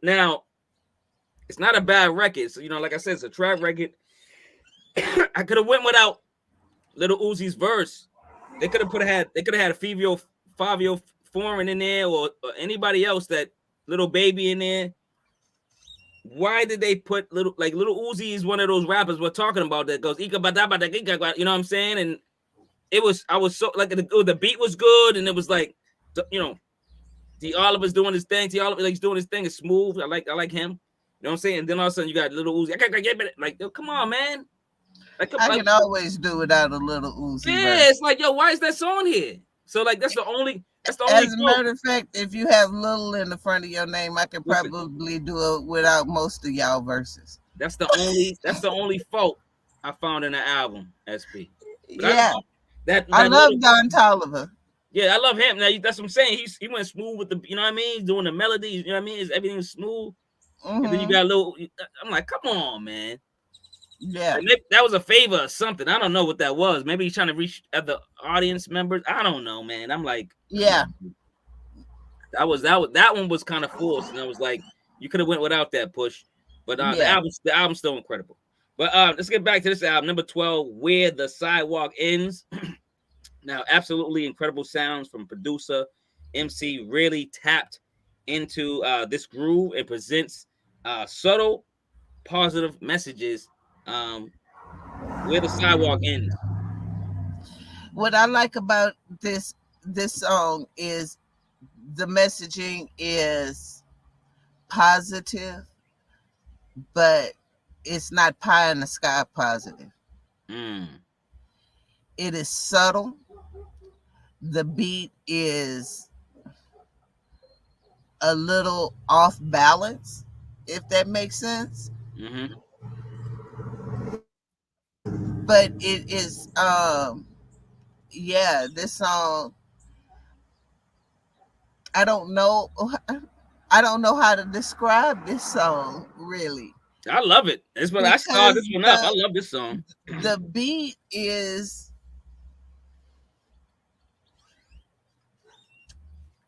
Now, it's not a bad record. So, like I said, it's a trap record. I could have went without Little Uzi's verse. They could have had a Fabio Foreign in there, or anybody else, that Little Baby in there. Why did they put Little Uzi is one of those rappers we're talking about that goes, you know what I'm saying? And I was so like the beat was good, and it was like, you know, T. Oliver's doing his thing. T. Oliver, like, he's doing his thing. It's smooth. I like him. You know what I'm saying? And then all of a sudden you got Little Uzi. I can't get it. Like, yo, come on, man. I can always do without a Little Uzi. Yeah, it's like, yo, why is that song here? So like that's the only. As a matter of fact, if you have Little in the front of your name, I can probably do it without most of y'all verses. That's the only fault I found in the album, SP. But yeah, I love Don Toliver. Yeah, I love him. Now that's what I'm saying. He went smooth with the, you know what I mean? He's doing the melodies, you know what I mean? Everything was smooth. And then you got a little. I'm like, come on, man. Yeah, like, that was a favor or something. I don't know what that was. Maybe he's trying to reach other audience members. I don't know, man. I'm like, yeah. That one was kind of forced, and I was like, you could have went without that push. But the album's still incredible. But let's get back to this album, number 12, Where the Sidewalk Ends. Now, absolutely incredible sounds from producer MC. Really tapped into this groove and presents subtle, positive messages. Where the Sidewalk Ends. What I like about this song is the messaging is positive, but it's not pie in the sky positive. It is subtle. The beat is a little off balance, if that makes sense. But it is, this song, I don't know how to describe this song, really. I love it. That's what I started this one up. I love this song. The beat is,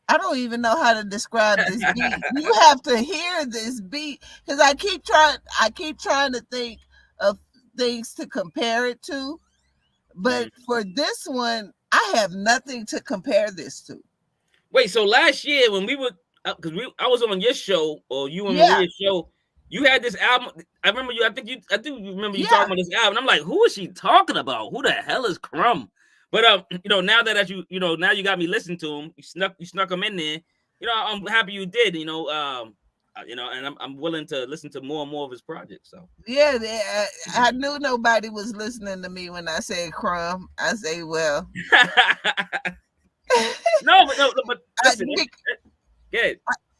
I don't even know how to describe this beat. You have to hear this beat, because I keep trying to think of things to compare it to, but for this one, I have nothing to compare this to. Wait, so last year when we were, because I was on your show, or you and Maria's show, you had this album. I remember you. I do remember you talking about this album. I'm like, who is she talking about? Who the hell is KRUM? But now that now you got me listening to him. You snuck him in there. I'm happy you did. And I'm willing to listen to more and more of his projects. So yeah, I knew nobody was listening to me when I said KRUM. I say, well, no, but listen, good.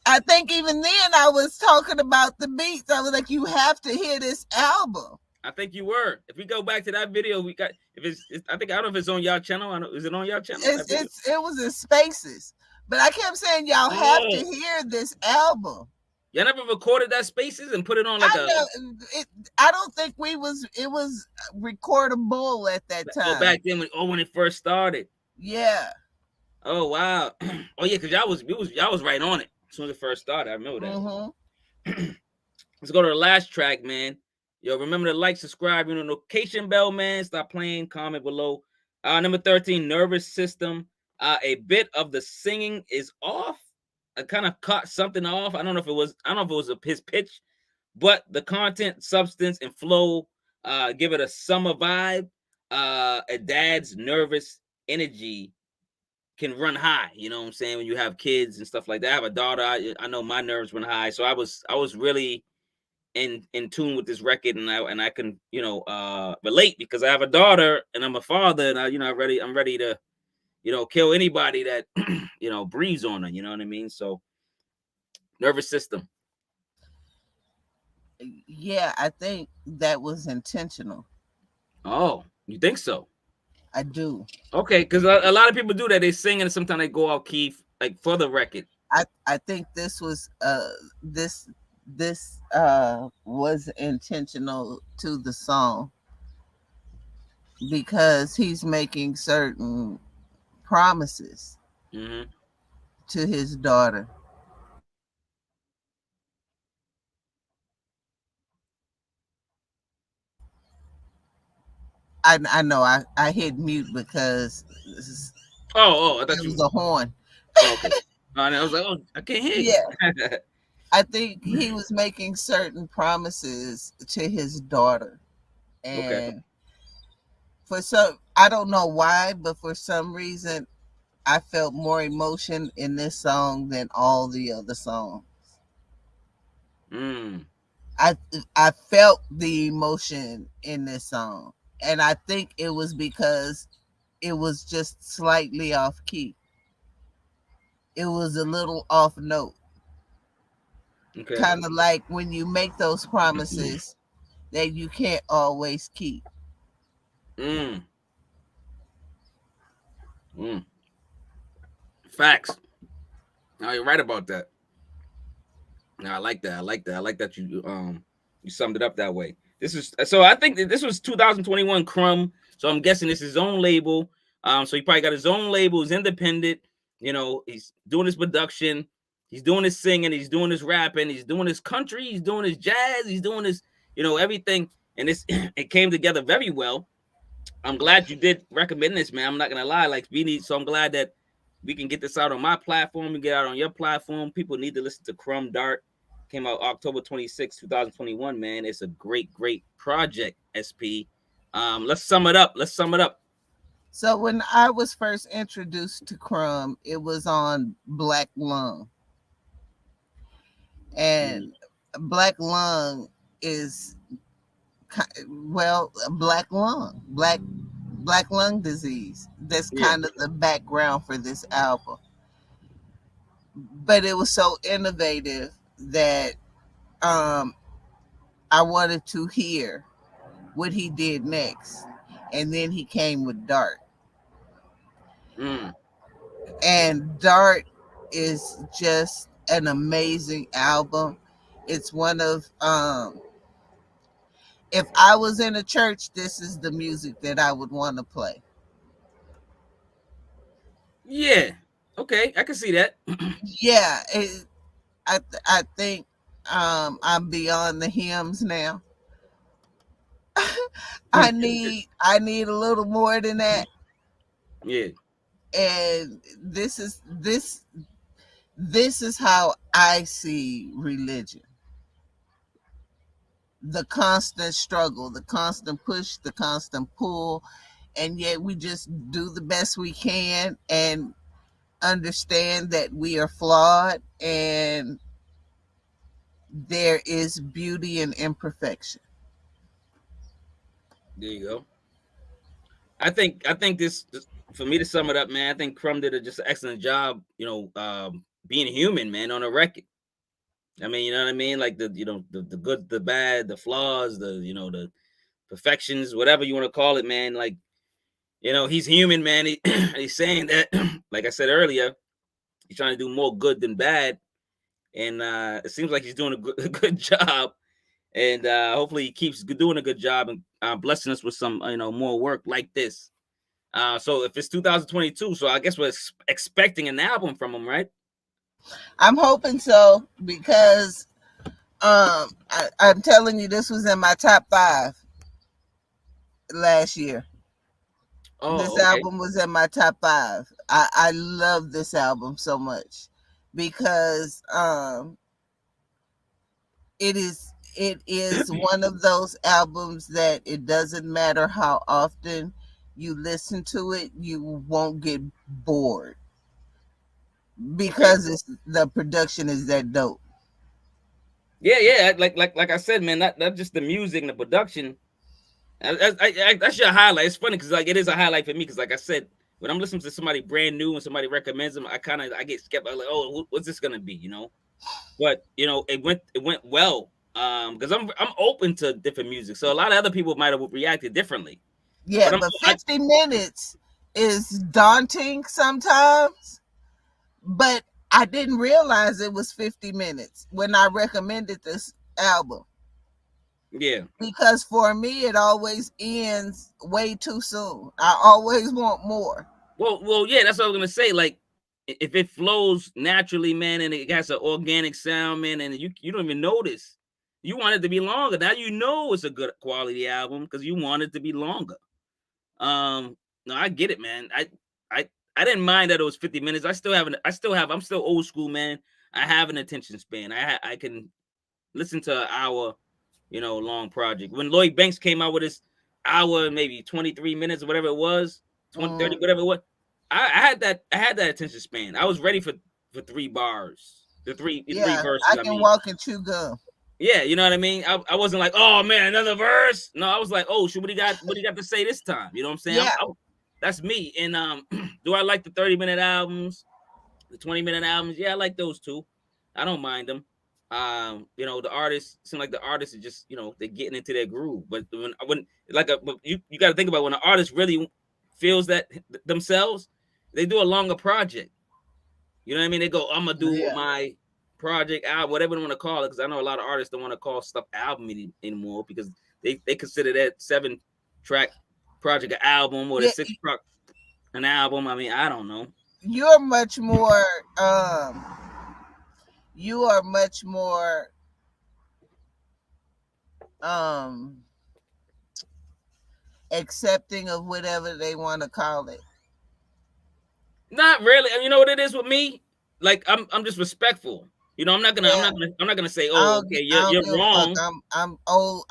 I think even then I was talking about the beats. I was like, you have to hear this album. I think you were. If we go back to that video, we got. I don't know if it's on y'all channel. Is it on y'all channel? It was in Spaces, but I kept saying y'all have to hear this album. Y'all never recorded that Spaces and put it on like I don't think it was recordable at that time. Oh, back then when it first started. Yeah. Oh wow. Oh yeah, because y'all was right on it as soon as it first started. I remember that. Let's go to the last track, man. Yo, remember to like, subscribe, notification bell, man. Stop playing, comment below. Number 13, Nervous System. A bit of the singing is off. I kind of cut something off. I don't know if it was his pitch, but the content, substance, and flow give it a summer vibe. A dad's nervous energy can run high. You know what I'm saying? When you have kids and stuff like that. I have a daughter. I know my nerves run high, so I was really in tune with this record, and I can relate because I have a daughter and I'm a father, and I'm ready to kill anybody that breathes on her. You know what I mean? So, Nervous System. Yeah, I think that was intentional. Oh, you think so? I do. Okay, because a lot of people do that. They sing and sometimes they go out key, like for the record. I think this was this was intentional to the song, because he's making certain promises to his daughter. I know I hit mute because Oh, I it thought was you. a horn. Oh, okay. And I was like, oh, I can't hear Yeah, you. I think he was making certain promises to his daughter, Okay. and for some, I don't know why, but for some reason, I felt more emotion in this song than all the other songs. Mm. I I felt the emotion in this song, and I think it was because it was just slightly off key. It was a little off note, Okay. kind of like when you make those promises that you can't always keep. Mm. Mm. Facts. No, you're right about that. No, I like that. I like that. I like that you summed it up that way. This is so I think that this was 2021 KRUM. So I'm guessing this is his own label. So he probably got his own label, he's independent, he's doing his production, he's doing his singing, he's doing his rapping, he's doing his country, he's doing his jazz, he's doing his, everything. And this it came together very well. I'm glad you did recommend this, man. I'm not gonna lie, like we need. So I'm glad that we can get this out on my platform and get out on your platform. People need to listen to KRUM Dart. Came out October 26, 2021. Man, it's a great, great project. SP. Let's sum it up. So when I was first introduced to KRUM, it was on Black Lung, Mhm. and Black Lung is black lung disease. That's Yeah. kind of the background for this album. But it was so innovative that um, I wanted to hear what he did next, and then he came with Dart, Mm. and Dart is just an amazing album. It's one of if I was in a church, this is the music that I would want to play. Yeah. Okay, I can see that. Yeah, I think I'm beyond the hymns now. I need a little more than that, Yeah. and this is how I see religion: the constant struggle, the constant push, the constant pull, and yet we just do the best we can and understand that we are flawed and there is beauty in imperfection. There you go. I think this for me to sum it up, man. I think KRUM did just an excellent job. Being human, man, on a record. I mean, you know what I mean? Like the good, the bad, the flaws, the perfections, whatever you want to call it, man. Like, he's human, man. He's saying that, like I said earlier, he's trying to do more good than bad. And it seems like he's doing a good job. And hopefully he keeps doing a good job and blessing us with some, more work like this. So if it's 2022, so I guess we're expecting an album from him, right? I'm hoping so because I'm telling you, this was in my top 5 last year. This Oh, okay. album was in my top 5. I love this album so much because it is one of those albums that it doesn't matter how often you listen to it, you won't get bored Okay. because the production is that dope. Yeah. Like I said, man, not just the music and the production. That's your highlight. It's funny because like it is a highlight for me because like I said, when I'm listening to somebody brand new and somebody recommends them, I get skeptical. Like, oh, what's this gonna be? But it went well. Because I'm open to different music, so a lot of other people might have reacted differently. Yeah, But but 50 minutes is daunting sometimes. But I didn't realize it was 50 minutes when I recommended this album yeah. because for me, it always ends way too soon. I always want more. Well, yeah, that's what I was gonna say. Like, if it flows naturally, man, and it has an organic sound, man, and you don't even notice, you want it to be longer. Now you know it's a good quality album because you want it to be longer. No, I get it, man. I didn't mind that it was 50 minutes. I'm still old school, man. I have an attention span. I can listen to an hour, long project. When Lloyd Banks came out with his hour, maybe 23 minutes or whatever it was, 20, 30, whatever it was, I had that attention span. I was ready for 3 bars. The three verses. I can walk and chew gum. Yeah, you know what I mean? I wasn't like, oh man, another verse. No, I was like, oh, what do you got to say this time? You know what I'm saying? Yeah. That's me. And do I like the 30-minute albums, the 20-minute albums? Yeah, I like those too. I don't mind them. The artists seem like the artists are just, they're getting into their groove. But when you got to think about when an artist really feels that themselves, they do a longer project. You know what I mean? They go, I'm gonna do my project album, whatever they want to call it, because I know a lot of artists don't want to call stuff album anymore because they consider that 7-track project an album or the 6-track an album. I mean, I don't know. You're much more accepting of whatever they want to call it. Not really. You know what it is with me? Like I'm just respectful. I'm not gonna say, oh, okay, you're wrong. I'm old.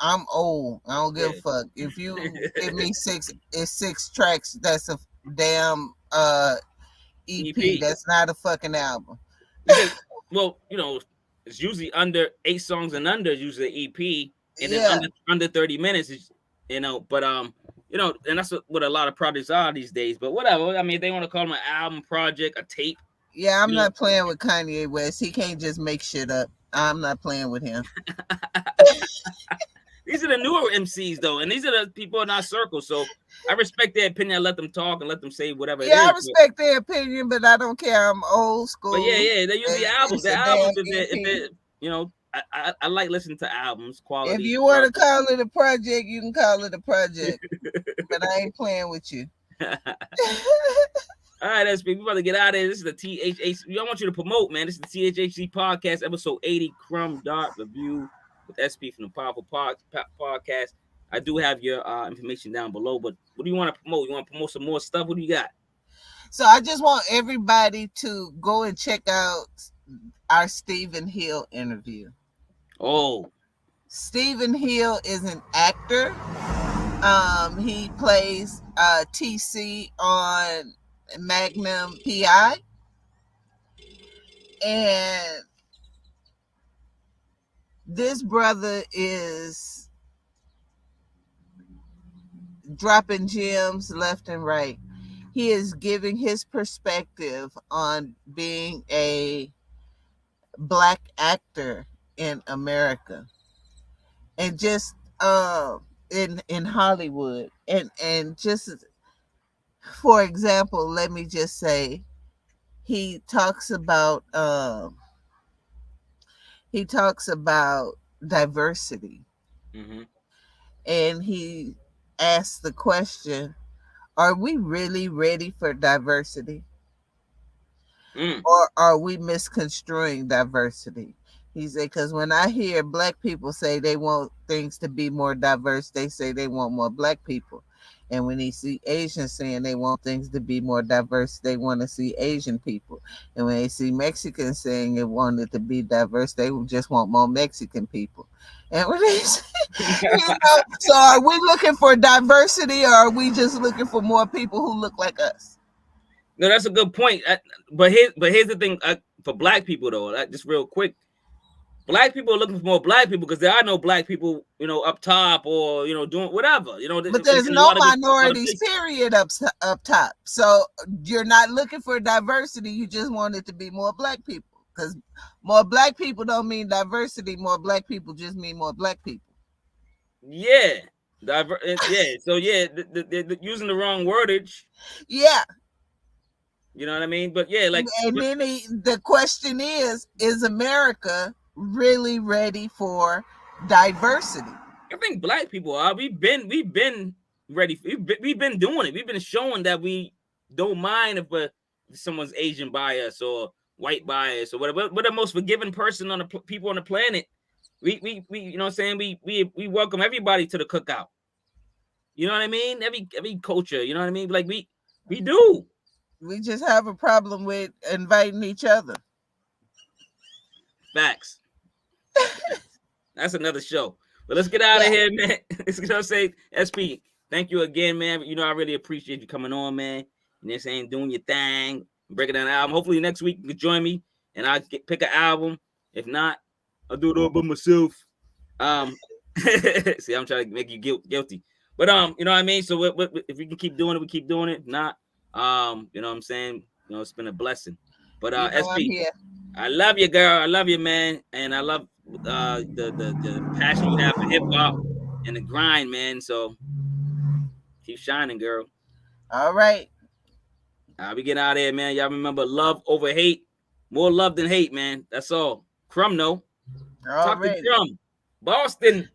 I don't give a fuck. If you give me 6 tracks, that's a damn EP. That's not a fucking album. Well, it's usually under 8 songs and under is usually an EP, and then under 30 minutes is, but and that's what a lot of projects are these days. But whatever. I mean, if they want to call them an album, project, a tape. Yeah, I'm not playing with Kanye West. He can't just make shit up. I'm not playing with him. These are the newer MCs, though, and these are the people in our circle. So I respect their opinion. I let them talk and let them say whatever. Yeah, I respect their opinion, but I don't care. I'm old school. But yeah, they use the albums. The albums, if I like listening to albums. Quality. If you want to call it a project, you can call it a project. But I ain't playing with you. All right, SP, we're about to get out of here. This is the THHC. I want you to promote, man. This is the THHC podcast, episode 80, KRUM Review with SP from the Powaful podcast. I do have your information down below, but what do you want to promote? You want to promote some more stuff? What do you got? So I just want everybody to go and check out our Stephen Hill interview. Oh. Stephen Hill is an actor. He plays TC on Magnum PI, and this brother is dropping gems left and right. He is giving his perspective on being a Black actor in America, and just in Hollywood, and just for example, let me just say, he talks about diversity, and he asks the question, are we really ready for diversity? Or are we misconstruing diversity? He said, because when I hear Black people say they want things to be more diverse, they say they want more Black people. And when he see Asians saying they want things to be more diverse, they want to see Asian people. And when they see Mexicans saying they want it to be diverse, they just want more Mexican people. And when they say, so are we looking for diversity, or are we just looking for more people who look like us? No, that's a good point. But here's the thing for Black people, though. Just real quick. Black people are looking for more Black people because there are no Black people, up top or, doing whatever, But there's no minorities, period, up top. So you're not looking for diversity. You just want it to be more Black people, because more Black people don't mean diversity. More Black people just mean more Black people. Yeah. So, yeah, they're using the wrong wordage. Yeah. You know what I mean? But, yeah, like. And then the question is America really ready for diversity? I think Black people are. We've been ready. We've been doing it. We've been showing that we don't mind if someone's Asian bias or white bias or whatever. We're the most forgiving person on the people on the planet. We you know what I'm saying? We welcome everybody to the cookout. You know what I mean? Every culture, you know what I mean? Like we do. We just have a problem with inviting each other. Facts. That's another show. But let's get out of here, man. Let's go say SP. Thank you again, man. You know, I really appreciate you coming on, man. And this ain't doing your thing, breaking down an album. Hopefully next week you can join me and I pick an album. If not, I'll do it all by myself. See, I'm trying to make you guilty. But you know what I mean? So if we can keep doing it, we keep doing it. If not, you know what I'm saying? You know, it's been a blessing. But SP, I love you, girl. I love you, man. And I love the passion you have for hip hop and the grind, man. So keep shining, girl. All right. We get out of here, man. Y'all remember love over hate. More love than hate, man. That's all. KRUM, no. Talk to KRUM. Boston.